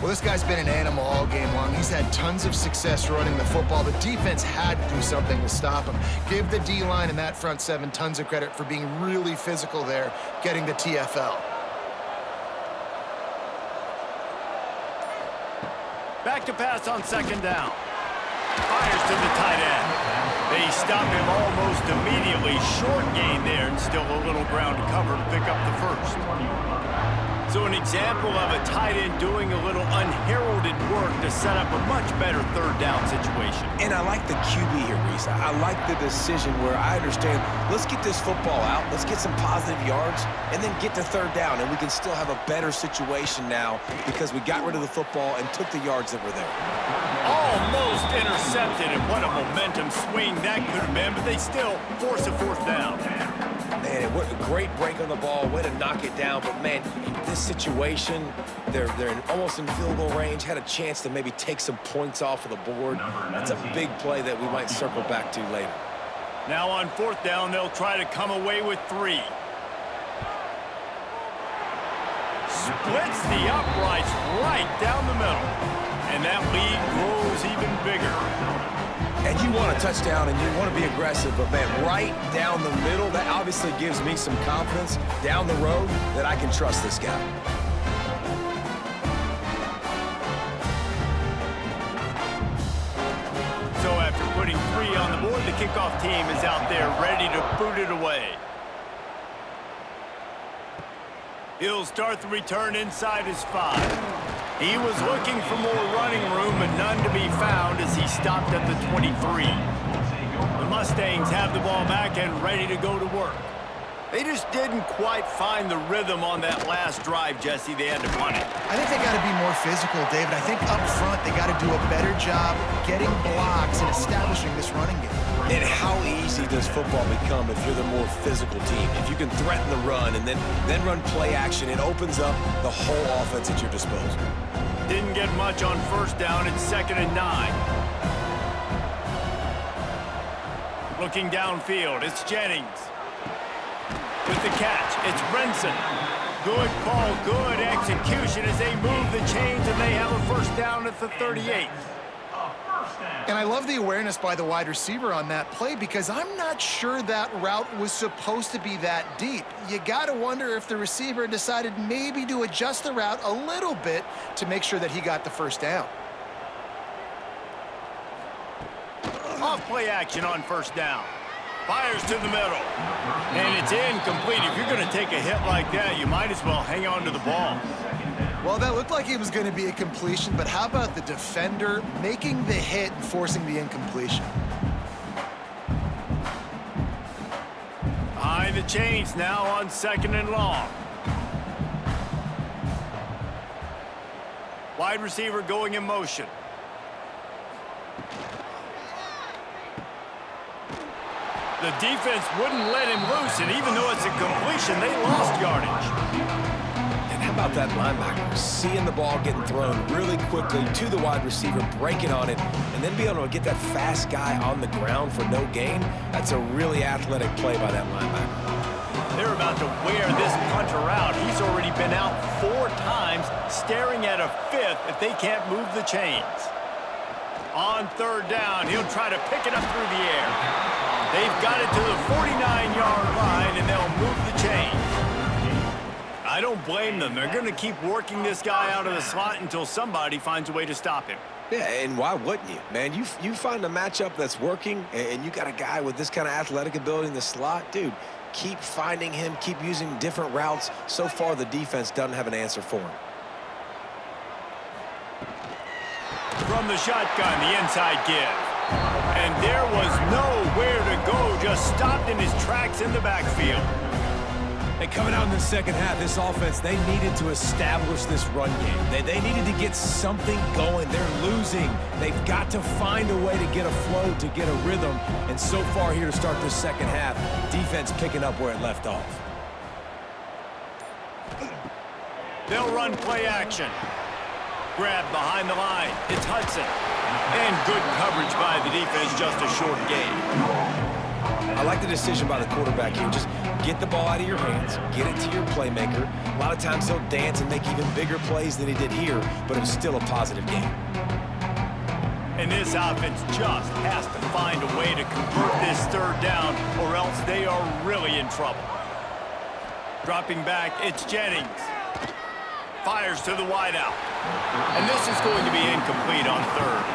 Well, this guy's been an animal all game long. He's had tons of success running the football. The defense had to do something to stop him. Give the D-line and that front seven tons of credit for being really physical there, getting the TFL. Back to pass on 2nd down. Fires to the tight end. They stop him almost immediately. Short gain there and still a little ground to cover to pick up the first. So an example of a tight end doing a little unheralded work to set up a much better 3rd down situation. And I like the QB here, Reese. I like the decision where I understand, let's get this football out, let's get some positive yards, and then get to 3rd down, and we can still have a better situation now because we got rid of the football and took the yards that were there. Almost intercepted, and what a momentum swing that could have been, but they still force a 4th down. Man, what a great break on the ball, way to knock it down, but man, this situation, they're almost in field goal range, had a chance to maybe take some points off of the board. That's a big play that we might circle back to later. Now on 4th down, they'll try to come away with 3. Splits the uprights right down the middle. And that lead grows even bigger. And you want a touchdown and you want to be aggressive, but man, right down the middle, that obviously gives me some confidence down the road that I can trust this guy. So after putting 3 on the board, the kickoff team is out there ready to boot it away. He'll start the return inside his 5. He was looking for more running room, but none to be found as he stopped at the 23. The Mustangs have the ball back and ready to go to work. They just didn't quite find the rhythm on that last drive, Jesse. They had to punt it. I think they got to be more physical, David. I think up front they got to do a better job getting blocks and establishing this running game. And how easy does football become if you're the more physical team? If you can threaten the run and then run play action, it opens up the whole offense at your disposal. Didn't get much on 1st down. It's 2nd and 9. Looking downfield, it's Jennings. With the catch, it's Brinson. Good call, good execution as they move the chains, and they have a 1st down at the 38. And I love the awareness by the wide receiver on that play because I'm not sure that route was supposed to be that deep. You got to wonder if the receiver decided maybe to adjust the route a little bit to make sure that he got the 1st down. Off play action on 1st down. Fires to the middle. And it's incomplete. If you're going to take a hit like that, you might as well hang on to the ball. Well, that looked like it was going to be a completion, but how about the defender making the hit and forcing the incompletion? Behind the chains now on 2nd and long. Wide receiver going in motion. The defense wouldn't let him loose, and even though it's a completion, they lost yardage. And how about that linebacker seeing the ball getting thrown really quickly to the wide receiver, breaking on it, and then be able to get that fast guy on the ground for no gain? That's a really athletic play by that linebacker. There are about to wear this punter out. He's already been out 4 times, staring at a 5th if they can't move the chains. On 3rd down, he'll try to pick it up through the air. They've got it to the 49-yard line, and they'll move the chains. I don't blame them. They're going to keep working this guy out of the slot until somebody finds a way to stop him. Yeah, and why wouldn't you, man? You find a matchup that's working, and you got a guy with this kind of athletic ability in the slot, dude, keep finding him, keep using different routes. So far, the defense doesn't have an answer for him. From the shotgun, the inside give. And there was nowhere to go, just stopped in his tracks in the backfield. And coming out in the second half, this offense, they needed to establish this run game. They needed to get something going. They're losing. They've got to find a way to get a flow, to get a rhythm. And so far here to start this second half, defense picking up where it left off. They'll run play action. Grab behind the line. It's Hudson. And good coverage by the defense, just a short gain. I like the decision by the quarterback here. Just get the ball out of your hands, get it to your playmaker. A lot of times he'll dance and make even bigger plays than he did here, but it was still a positive game. And this offense just has to find a way to convert this 3rd down, or else they are really in trouble. Dropping back, it's Jennings. Fires to the wideout. And this is going to be incomplete on 3rd.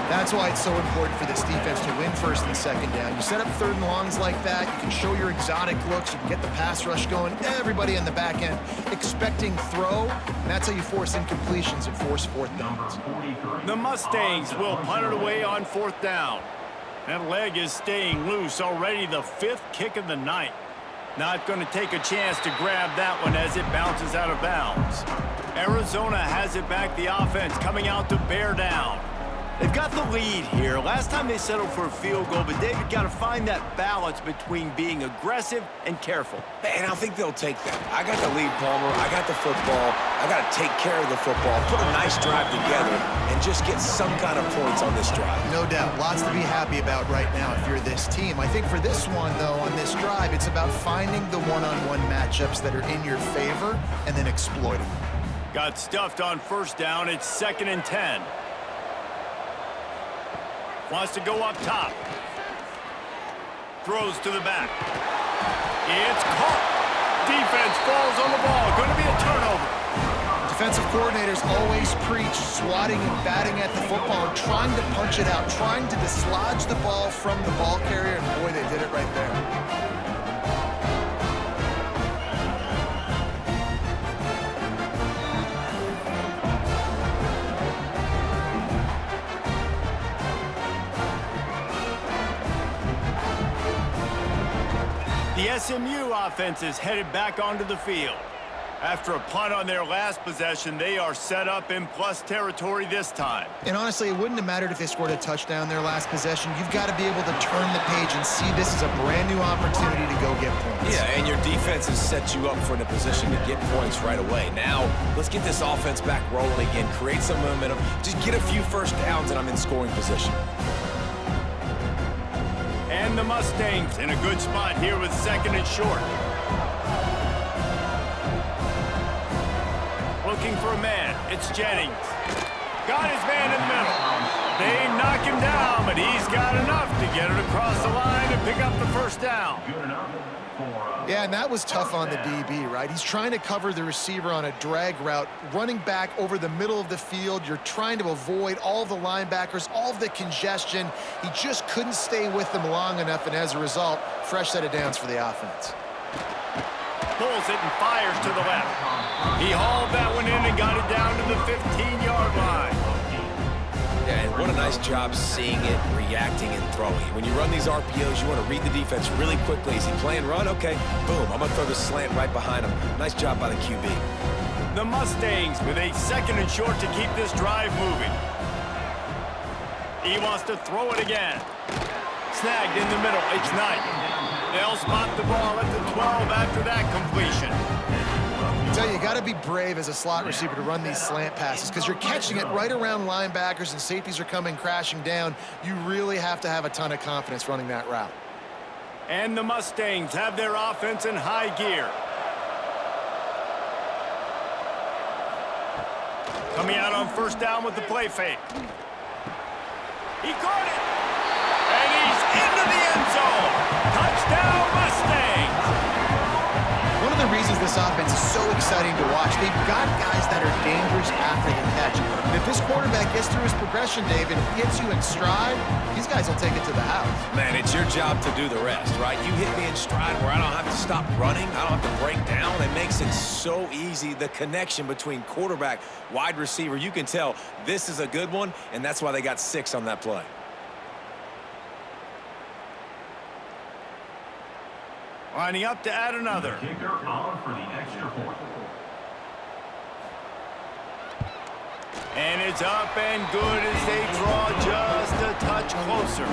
That's why it's so important for this defense to win 1st and 2nd down. You set up 3rd and longs like that, you can show your exotic looks, you can get the pass rush going, everybody in the back end expecting throw, and that's how you force incompletions and force 4th downs. The Mustangs will punt it away on 4th down. That leg is staying loose, already the 5th kick of the night. Not going to take a chance to grab that one as it bounces out of bounds. Arizona has it back, the offense coming out to bear down. They've got the lead here. Last time they settled for a field goal, but David got to find that balance between being aggressive and careful. And I think they'll take that. I got the lead, Palmer. I got the football. I got to take care of the football, put a nice drive together, and just get some kind of points on this drive. No doubt. Lots to be happy about right now if you're this team. I think for this one, though, on this drive, it's about finding the one-on-one matchups that are in your favor and then exploiting them. Got stuffed on 1st down. It's 2nd and 10. Wants to go up top. Throws to the back. It's caught. Defense falls on the ball. Going to be a turnover. Defensive coordinators always preach swatting and batting at the football and trying to punch it out, trying to dislodge the ball from the ball carrier, and boy, they did it right there. The SMU offense is headed back onto the field. After a punt on their last possession, they are set up in plus territory this time. And honestly, it wouldn't have mattered if they scored a touchdown their last possession. You've got to be able to turn the page and see this as a brand new opportunity to go get points. Yeah, and your defense has set you up for a position to get points right away. Now, let's get this offense back rolling again, create some momentum, just get a few 1st downs, and I'm in scoring position. And the Mustangs in a good spot here with 2nd and short. Looking for a man. It's Jennings. Got his man in the middle. They knock him down, but he's got enough to get it across the line and pick up the 1st down. Good enough for Yeah, and that was tough on the DB, right? He's trying to cover the receiver on a drag route, running back over the middle of the field. You're trying to avoid all of the linebackers, all of the congestion. He just couldn't stay with them long enough, and as a result, fresh set of downs for the offense. Pulls it and fires to the left. He hauled that one in and got it down to the 15-yard line. Yeah, and what a nice job seeing it, reacting, and throwing. When you run these RPOs, you want to read the defense really quickly. Is he playing run? Okay, boom. I'm going to throw the slant right behind him. Nice job by the QB. The Mustangs with a 2nd and short to keep this drive moving. He wants to throw it again. Snagged in the middle. It's Knight. They'll spot the ball at the 12 after that completion. I tell you, got to be brave as a slot receiver to run these slant passes because you're catching it right around linebackers and safeties are coming crashing down. You really have to have a ton of confidence running that route. And the Mustangs have their offense in high gear. Coming out on first down with the play fake. He caught it. And he's into the end zone. Touchdown, Mustangs. One of the reasons this offense is so exciting to watch, they've got guys that are dangerous after the catch. And if this quarterback gets through his progression, Dave, and hits you in stride, these guys will take it to the house. Man, it's your job to do the rest, right? You hit me in stride where I don't have to stop running. I don't have to break down. It makes it so easy. The connection between quarterback, wide receiver, you can tell this is a good one, and that's why they got 6 on that play. Lining up to add another. Kicker on for the extra point. And it's up and good as they draw just a touch closer.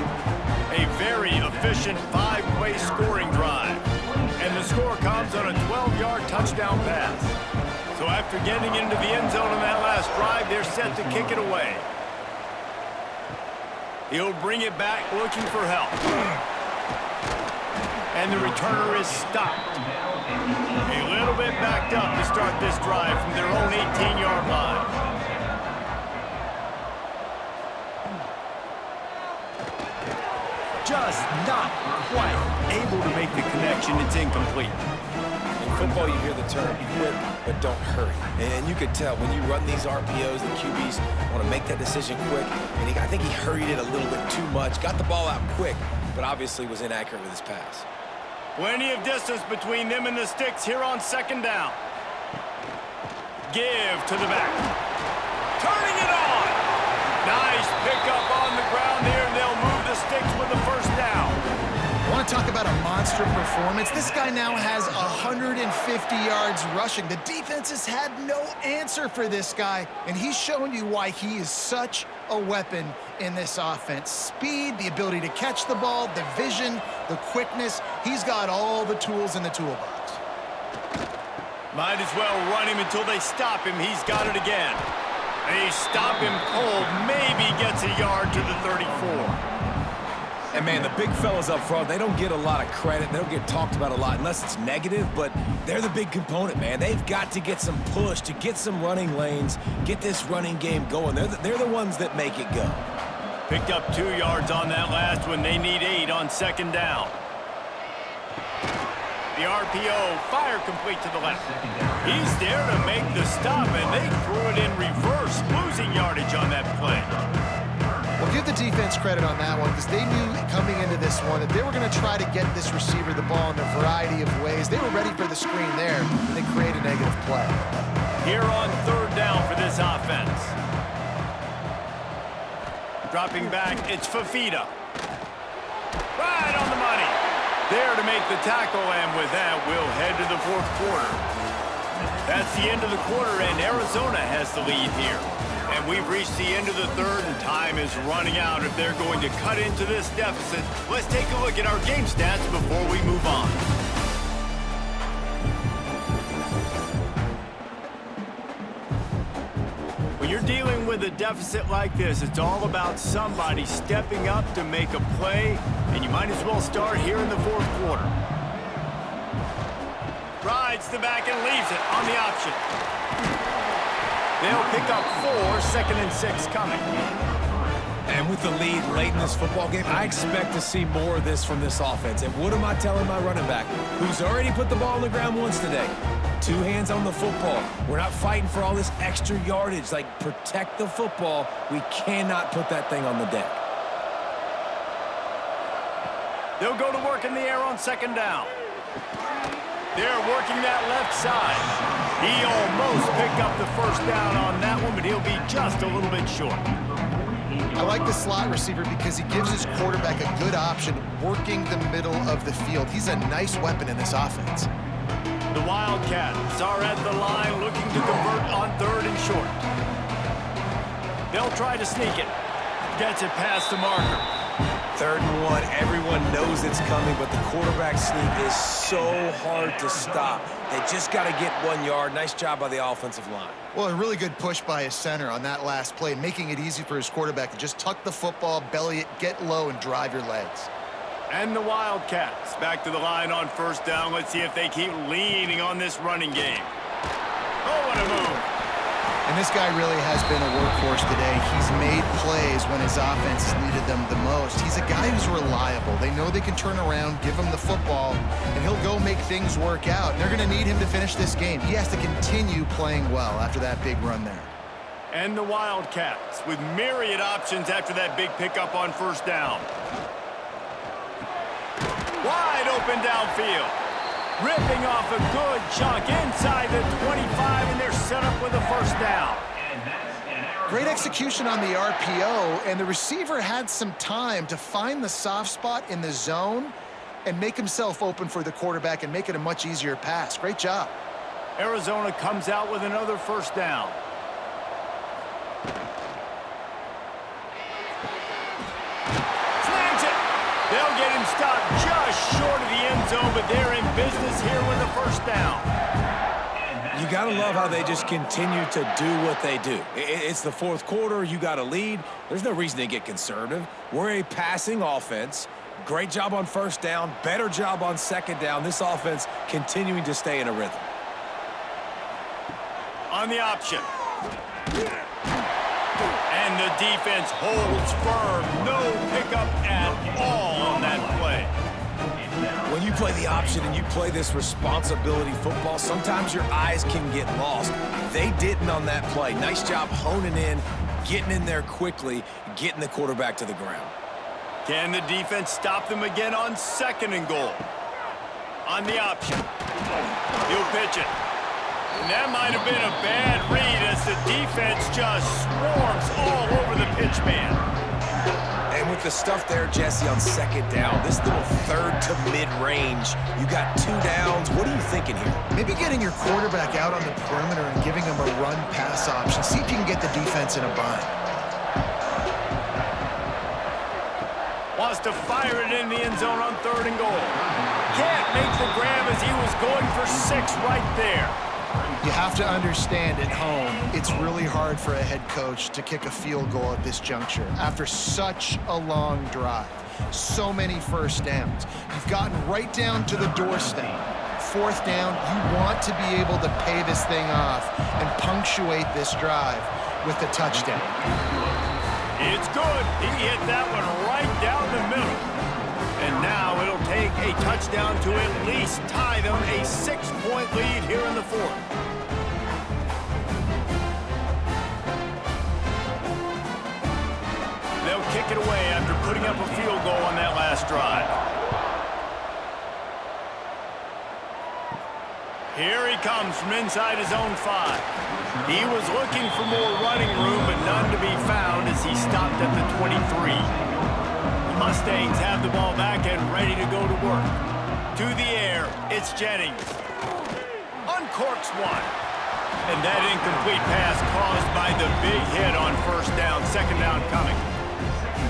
A very efficient 5-play scoring drive. And the score comes on a 12-yard touchdown pass. So after getting into the end zone on that last drive, they're set to kick it away. He'll bring it back looking for help. And the returner is stopped. A little bit backed up to start this drive from their own 18-yard line. Just not quite able to make the connection. It's incomplete. In football, you hear the term quit, but don't hurry. And you could tell when you run these RPOs, the QBs want to make that decision quick. And I think he hurried it a little bit too much. Got the ball out quick, but obviously was inaccurate with his pass. Plenty of distance between them and the sticks here on second down. Give to the back. Turning it on. Nice pickup on the ground here, and they'll move the sticks with the first down. Want to talk about a monster performance? This guy now has 150 yards rushing. The defense has had no answer for this guy, and he's showing you why he is such a weapon in this offense. Speed, the ability to catch the ball, the vision, the quickness. He's got all the tools in the toolbox. Might as well run him until they stop him. He's got it again. They stop him cold. Maybe gets a yard to the 34. And, man, the big fellas up front, they don't get a lot of credit. They don't get talked about a lot unless it's negative, but they're the big component, man. They've got to get some push, to get some running lanes, get this running game going. They're the ones that make it go. Picked up 2 yards on that last one. They need 8 on second down. The RPO, fire complete to the left. He's there to make the stop, and they threw it in reverse, losing yardage on that play. Well, give the defense credit on that one because they knew coming into this one that they were going to try to get this receiver the ball in a variety of ways. They were ready for the screen there, and they create a negative play. Here on third down for this offense. Dropping back, it's Fafita. Right on the money. There to make the tackle, and with that, we'll head to the fourth quarter. That's the end of the quarter, and Arizona has the lead here. And we've reached the end of the third, and time is running out if they're going to cut into this deficit. Let's take a look at our game stats before we move on. When you're dealing with a deficit like this, it's all about somebody stepping up to make a play, and you might as well start here in the fourth quarter. Rides the back and leaves it on the option. They'll pick up 4, second and 6 coming. And with the lead late in this football game, I expect to see more of this from this offense. And what am I telling my running back, who's already put the ball on the ground once today? 2 hands on the football. We're not fighting for all this extra yardage. Like, protect the football. We cannot put that thing on the deck. They'll go to work in the air on second down. They're working that left side. He almost picked up the first down on that one, but he'll be just a little bit short. I like the slot receiver because he gives his quarterback a good option working the middle of the field. He's a nice weapon in this offense. The Wildcats are at the line looking to convert on third and short. They'll try to sneak it. Gets it past the marker. 3rd and 1, everyone knows it's coming, but the quarterback sneak is so hard to stop. They just got to get 1 yard. Nice job by the offensive line. Well, a really good push by his center on that last play, making it easy for his quarterback to just tuck the football, belly it, get low, and drive your legs. And the Wildcats back to the line on first down. Let's see if they keep leaning on this running game. Oh, what a move. And this guy really has been a workhorse today. He's made plays when his offense has needed them the most. He's a guy who's reliable. They know they can turn around, give him the football, and he'll go make things work out. They're going to need him to finish this game. He has to continue playing well after that big run there. And the Wildcats with myriad options after that big pickup on first down. Wide open downfield. Ripping off a good chunk inside the 25, and they're set up with a first down. Great execution on the RPO, and the receiver had some time to find the soft spot in the zone and make himself open for the quarterback and make it a much easier pass. Great job. Arizona comes out with another first down. They'll get him stopped just short of the end zone, but they're in business here with a first down. You got to love how they just continue to do what they do. It's the fourth quarter. You got a lead. There's no reason to get conservative. We're a passing offense. Great job on first down. Better job on second down. This offense continuing to stay in a rhythm. On the option. And the defense holds firm. No pickup at all on that play. When you play the option and you play this responsibility football, sometimes your eyes can get lost. They didn't on that play. Nice job honing in, getting in there quickly, getting the quarterback to the ground. Can the defense stop them again on second and goal? On the option. He'll pitch it. And that might have been a bad read as the defense just swarms all over the pitch man. And with the stuff there, Jesse, on second down, this little third to mid-range, you got 2 downs. What are you thinking here? Maybe getting your quarterback out on the perimeter and giving him a run-pass option. See if you can get the defense in a bind. Wants to fire it in the end zone on third and goal. Can't make the grab as he was going for 6 right there. You have to understand at home, it's really hard for a head coach to kick a field goal at this juncture after such a long drive. So many first downs. You've gotten right down to the doorstep. Fourth down, you want to be able to pay this thing off and punctuate this drive with a touchdown. It's good. He hit that one right down the middle. And now it'll take a touchdown to at least tie them a 6-point lead here in the fourth. They'll kick it away after putting up a field goal on that last drive. Here he comes from inside his own 5. He was looking for more running room, but none to be found as he stopped at the 23. Mustangs have the ball back and ready to go to work. To the air, it's Jennings. Uncorks one. And that incomplete pass caused by the big hit on first down, second down coming.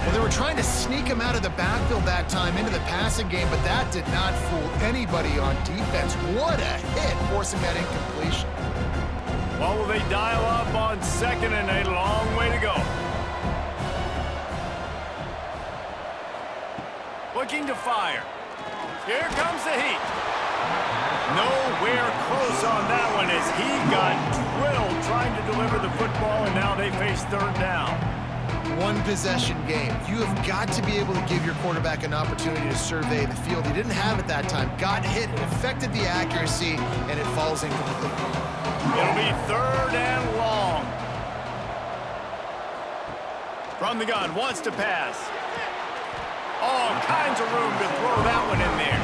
Well, they were trying to sneak him out of the backfield that time into the passing game, but that did not fool anybody on defense. What a hit, forcing that incompletion. Well, will they dial up on second and a long way to go? Looking to fire. Here comes the heat. Nowhere close on that one as he got drilled trying to deliver the football, and now they face third down. One possession game. You have got to be able to give your quarterback an opportunity to survey the field. He didn't have it that time. Got hit, it affected the accuracy, and it falls incomplete. It'll be third and long. From the gun, wants to pass. All kinds of room to throw that one in there.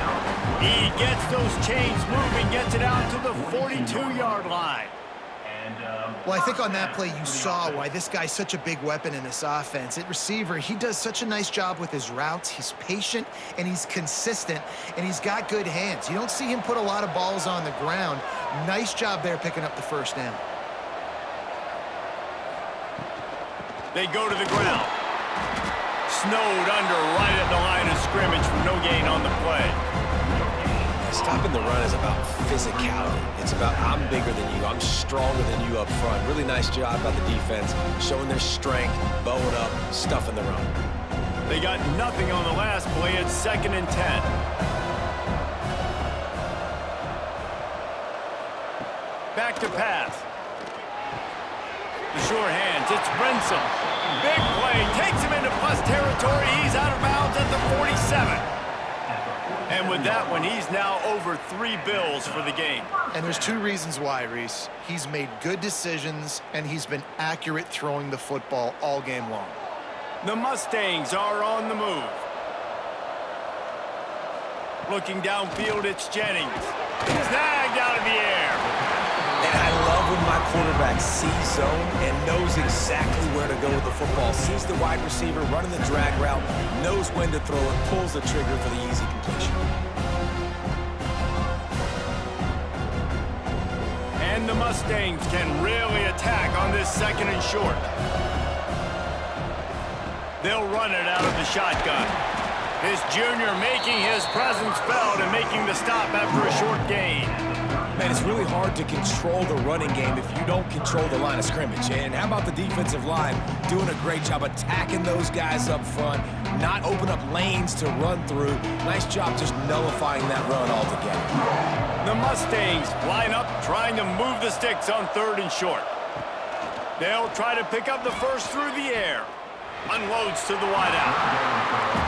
He gets those chains moving, gets it out to the 42-yard line. Well, I think on that play you saw why this guy's such a big weapon in this offense. At receiver, he does such a nice job with his routes. He's patient, and he's consistent, and he's got good hands. You don't see him put a lot of balls on the ground. Nice job there picking up the first down. They go to the ground. Snowed under right at the line of scrimmage for no gain on the play. Stopping the run is about physicality. It's about I'm bigger than you, I'm stronger than you up front. Really nice job by the defense, showing their strength, bowing up, stuffing the run. They got nothing on the last play. It's 2nd and 10. Back to pass. The sure hands. It's Brenson. Big play. Takes him into plus territory. He's out of bounds at the 47. And with that one, he's now over 3 bills for the game. And there's 2 reasons why, Reese. He's made good decisions, and he's been accurate throwing the football all game long. The Mustangs are on the move. Looking downfield, it's Jennings. Snagged out of the air. And I love when my quarterback sees zone and knows exactly where to go with the football. Sees the wide receiver running the drag route, knows when to throw it, pulls the trigger for the easy completion. And the Mustangs can really attack on this 2nd and short. They'll run it out of the shotgun. This junior making his presence felt and making the stop after a short gain. Man, it's really hard to control the running game if you don't control the line of scrimmage. And how about the defensive line doing a great job attacking those guys up front, not open up lanes to run through. Nice job just nullifying that run altogether. The Mustangs line up trying to move the sticks on 3rd and short. They'll try to pick up the first through the air. Unloads to the wideout.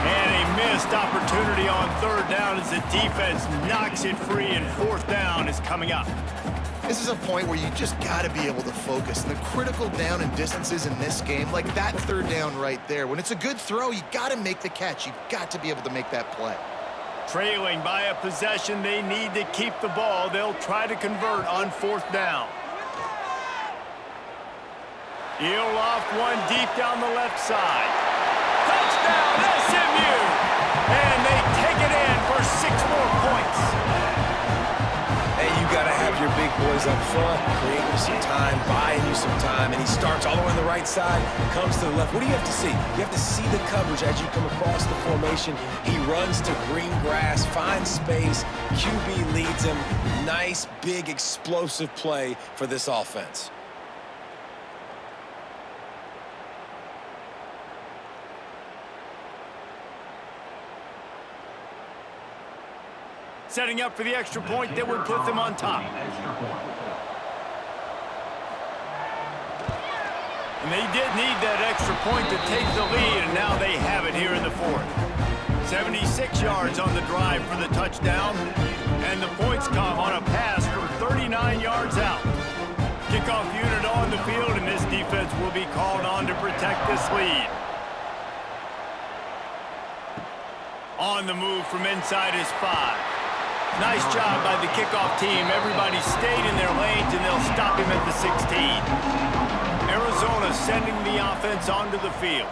And a missed opportunity on 3rd down as the defense knocks it free, and 4th down is coming up. This is a point where you just got to be able to focus. And the critical down and distances in this game, like that 3rd down right there, when it's a good throw, you got to make the catch. You've got to be able to make that play. Trailing by a possession, they need to keep the ball. They'll try to convert on 4th down. He'll loft one deep down the left side. Touchdown, SMU! And they take it in for 6 more points. Hey, you got to have your big boys up front, creating you some time, buying you some time, and he starts all the way on the right side, comes to the left. What do you have to see? You have to see the coverage as you come across the formation. He runs to green grass, finds space, QB leads him. Nice, big, explosive play for this offense. Setting up for the extra point that would put them on top. And they did need that extra point to take the lead, and now they have it here in the 4th. 76 yards on the drive for the touchdown, and the points come on a pass from 39 yards out. Kickoff unit on the field, and this defense will be called on to protect this lead. On the move from inside his 5. Nice job by the kickoff team. Everybody stayed in their lanes, and they'll stop him at the 16. Arizona sending the offense onto the field.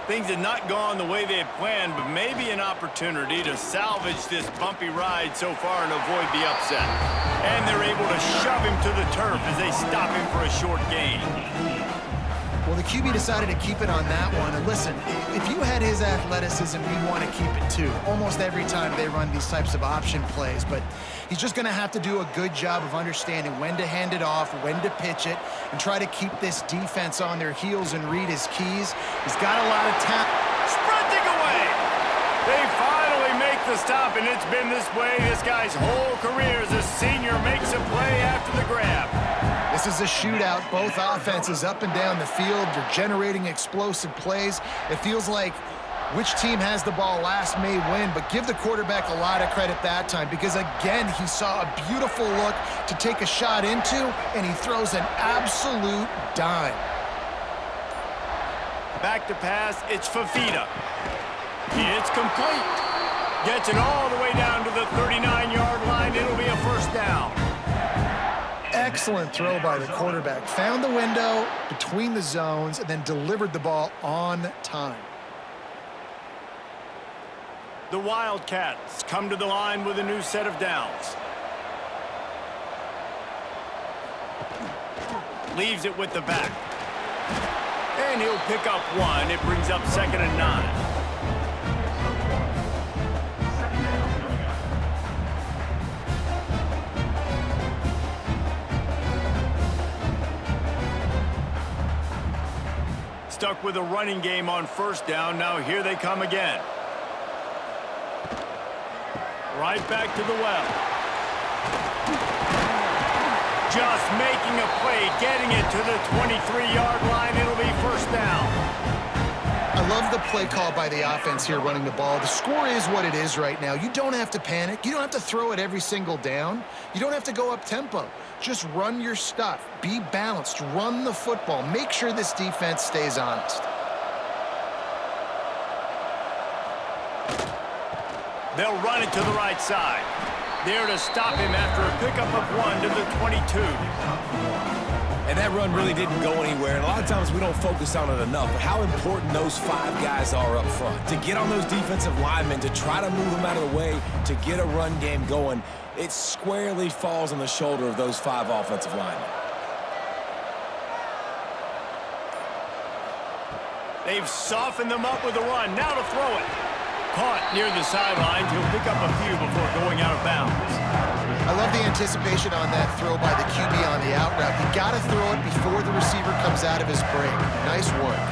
Things had not gone the way they had planned, but maybe an opportunity to salvage this bumpy ride so far and avoid the upset. And they're able to shove him to the turf as they stop him for a short gain. Well, the QB decided to keep it on that one. And listen, if you had his athleticism, you'd want to keep it too. Almost every time they run these types of option plays. But he's just going to have to do a good job of understanding when to hand it off, when to pitch it, and try to keep this defense on their heels and read his keys. He's got a lot of talent. Sprinting away! They finally make the stop, and it's been this way this guy's whole career as a senior makes a play after the grab. This is a shootout. Both offenses up and down the field. They're generating explosive plays. It feels like which team has the ball last may win, but give the quarterback a lot of credit that time because, again, he saw a beautiful look to take a shot into, and he throws an absolute dime. Back to pass, it's Fafita. It's complete. Gets it all the way down to the 39-yard line. It'll be a 1st down. Excellent throw by the quarterback. Found the window between the zones and then delivered the ball on time. The Wildcats come to the line with a new set of downs. Leaves it with the back. And he'll pick up 1. It brings up 2nd and 9. stuck with a running game on first down. Now here they come again. Right back to the well. Just making a play, getting it to the 23-yard line. It'll be first down. I love the play call by the offense here running the ball. The score is what it is right now. You don't have to panic. You don't have to throw it every single down. You don't have to go up tempo. Just run your stuff. Be balanced. Run the football. Make sure this defense stays honest. They'll run it to the right side. There to stop him after a pickup of 1 to the 22. And that run really didn't go anywhere. And a lot of times we don't focus on it enough. But how important those 5 guys are up front. To get on those defensive linemen, to try to move them out of the way, to get a run game going, it squarely falls on the shoulder of those 5 offensive linemen. They've softened them up with a run. Now to throw it. Caught near the sidelines. He'll pick up a few before going out of bounds. I love the anticipation on that throw by the QB on the out route. You got to throw it before the receiver comes out of his break. Nice work.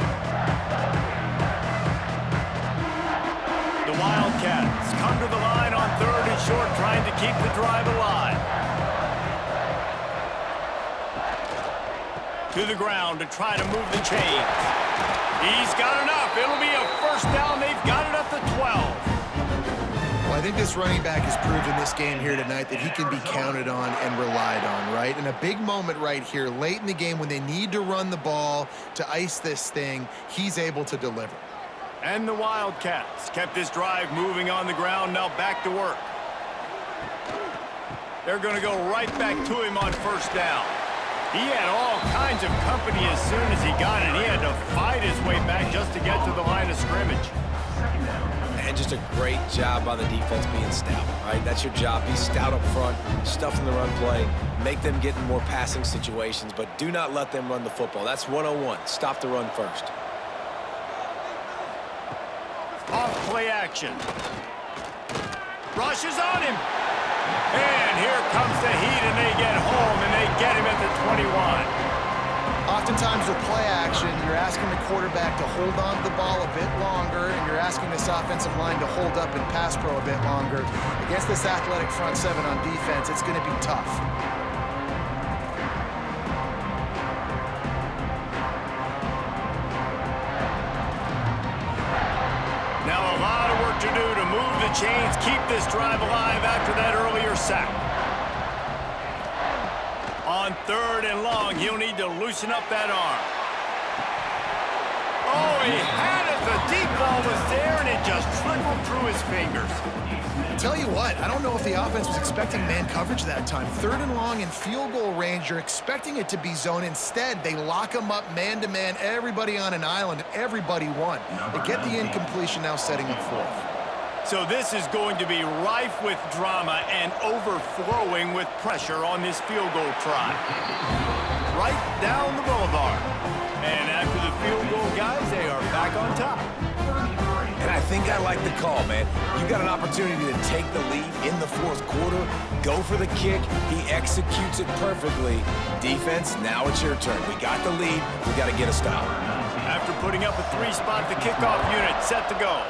The Wildcats come to the line on 3rd and short, trying to keep the drive alive. To the ground to try to move the chains. He's got enough. It'll be a first down. They've got it at the 12. Well, I think this running back has proven this game here tonight that he can be counted on and relied on, right? And a big moment right here, late in the game when they need to run the ball to ice this thing, he's able to deliver. And the Wildcats kept this drive moving on the ground, now back to work. They're going to go right back to him on first down. He had all kinds of company as soon as he got it. He had to fight his way back just to get to the line of scrimmage. And just a great job by the defense being stout, right? That's your job. Be stout up front, stuff in the run play, make them get in more passing situations, but do not let them run the football. That's 101. Stop the run first. Off play action. Rushes on him. And here comes the heat, and they get home, and they get him at the 21. Oftentimes with play action, you're asking the quarterback to hold on to the ball a bit longer, and you're asking this offensive line to hold up in pass pro a bit longer. Against this athletic front 7 on defense, it's going to be tough. Now a lot of work to do to move the chains, keep this drive alive after that earlier sack. On 3rd and long, he'll need to loosen up that arm. Oh, he had it. The deep ball was there, and it just trickled through his fingers. Tell you what, I don't know if the offense was expecting man coverage that time. 3rd and long in field goal range, you're expecting it to be zone. Instead, they lock them up man-to-man, everybody on an island, and everybody won. They get the incompletion, now setting up 4th. So this is going to be rife with drama and overflowing with pressure on this field goal try. Right down the boulevard. And after the field goal, guys, they are back on top. And I think I like the call, man. You got an opportunity to take the lead in the 4th quarter. Go for the kick. He executes it perfectly. Defense, now it's your turn. We got the lead. We got to get a stop. After putting up a 3-spot, the kickoff unit set to go.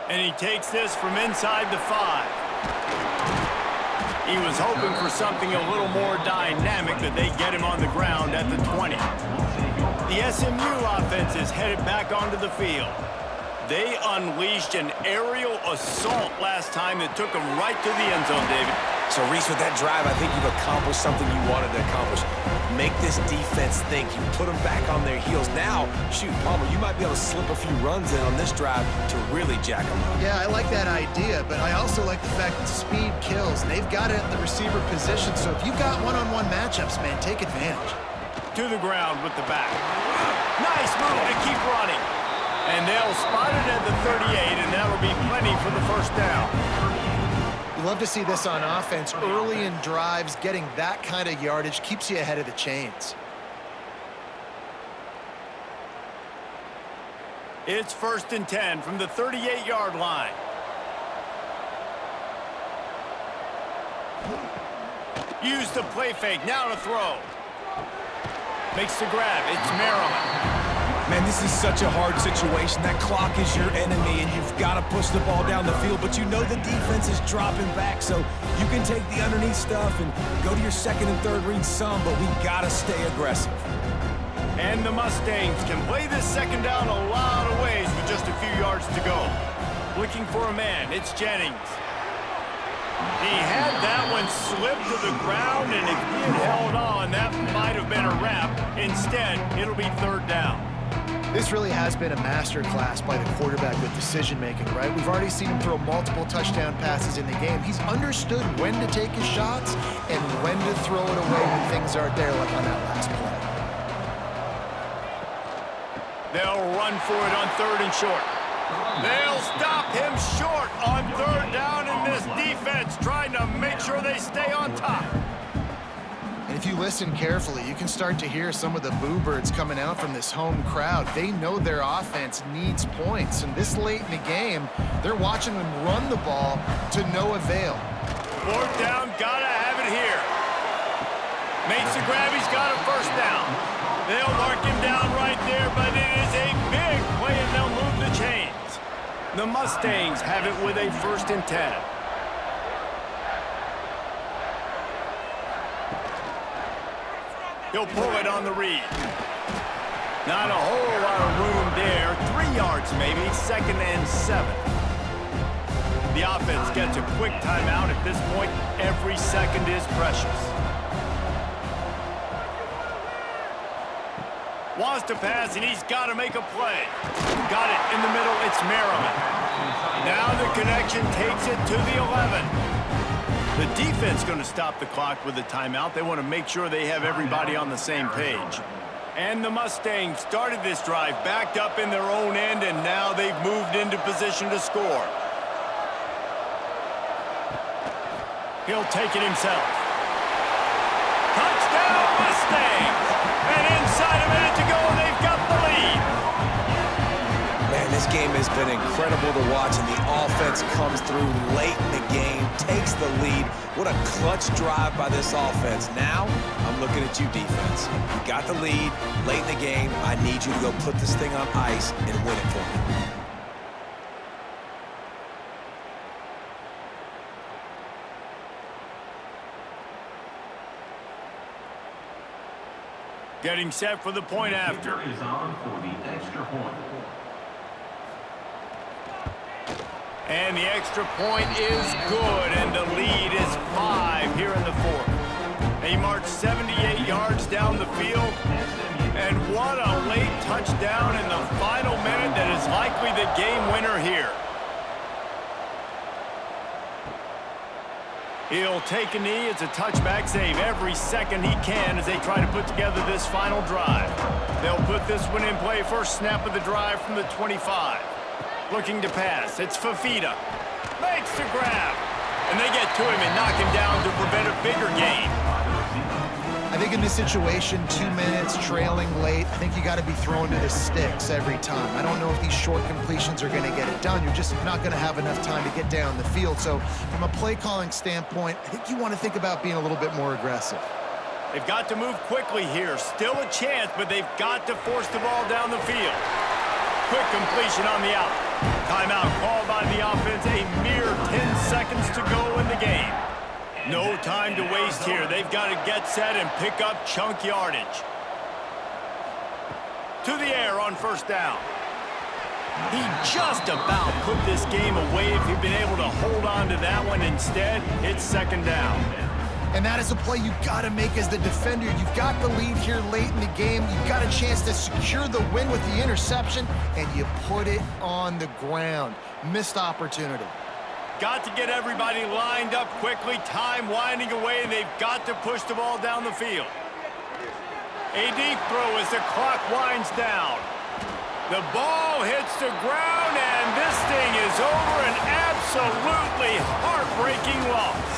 And he takes this from inside the 5. He was hoping for something a little more dynamic, that they get him on the ground at the 20. The SMU offense is headed back onto the field. They unleashed an aerial assault last time that took them right to the end zone, David. So, Reese, with that drive, I think you've accomplished something you wanted to accomplish. Make this defense think. You put them back on their heels. Now, shoot, Palmer, you might be able to slip a few runs in on this drive to really jack them up. Yeah, I like that idea, but I also like the fact that speed kills. And they've got it at the receiver position, so if you've got one-on-one matchups, man, take advantage. To the ground with the back. Nice move to keep running. And they'll spot it at the 38, and that'll be plenty for the first down. You love to see this on offense. Early in drives, getting that kind of yardage keeps you ahead of the chains. It's 1st and 10 from the 38-yard line. Use the play fake, now to throw. Makes the grab. It's Maryland. Man, this is such a hard situation. That clock is your enemy, and you've got to push the ball down the field, but you know the defense is dropping back, so you can take the underneath stuff and go to your second and third read some, but we got to stay aggressive. And the Mustangs can play this second down a lot of ways with just a few yards to go. Looking for a man. It's Jennings. He had that one slip to the ground, and if he had held on, that might have been a wrap. Instead, it'll be third down. This really has been a master class by the quarterback with decision-making, right? We've already seen him throw multiple touchdown passes in the game. He's understood when to take his shots and when to throw it away when things aren't there, like on that last play. They'll run for it on third and short. They'll stop him short on third down, in this defense trying to make sure they stay on top. And if you listen carefully, you can start to hear some of the boo birds coming out from this home crowd. They know their offense needs points, and this late in the game, they're watching them run the ball to no avail. Fourth down, gotta have it here. Makes the grab, he's got a first down. They'll mark him down right there, but it is a big play, and they'll move the chains. The Mustangs have it with a 1st and 10. He'll pull it on the read. Not a whole lot of room there. 3 yards maybe, 2nd and 7. The offense gets a quick timeout. At this point, every second is precious. Wants to pass, and he's got to make a play. Got it in the middle. It's Maryland. Now the connection takes it to the 11. The defense going to stop the clock with a timeout. They want to make sure they have everybody on the same page. And the Mustangs started this drive backed up in their own end, and now they've moved into position to score. He'll take it himself. Touchdown, Mustangs! And inside a minute to go, they've got the lead. Man, this game has been incredible to watch, and the offense comes through late in the game, takes the lead. What a clutch drive by this offense. Now, I'm looking at you, defense. You got the lead late in the game. I need you to go put this thing on ice and win it for me. Getting set for the point after. Kicker is on for the extra point. And the extra point is good, and the lead is 5 here in the 4th. They march 78 yards down the field, and what a late touchdown in the final minute that is likely the game winner here. He'll take a knee. It's a touchback save every second he can as they try to put together this final drive. They'll put this one in play. First snap of the drive from the 25. Looking to pass. It's Fafita. Makes the grab. And they get to him and knock him down to prevent a bigger gain. I think in this situation, 2 minutes, trailing late, I think you got to be throwing to the sticks every time. I don't know if these short completions are going to get it done. You're just not going to have enough time to get down the field. So from a play calling standpoint, I think you want to think about being a little bit more aggressive. They've got to move quickly here. Still a chance, but they've got to force the ball down the field. Quick completion on the out. Timeout called by the offense. A mere 10 seconds to go in the game. No time to waste here. They've got to get set and pick up chunk yardage. To the air on first down. He just about put this game away if he'd been able to hold on to that one. Instead, it's second down. And that is a play you've got to make as the defender. You've got the lead here late in the game. You've got a chance to secure the win with the interception, and you put it on the ground. Missed opportunity. Got to get everybody lined up quickly. Time winding away, and they've got to push the ball down the field. A deep throw as the clock winds down. The ball hits the ground, and this thing is over. An absolutely heartbreaking loss.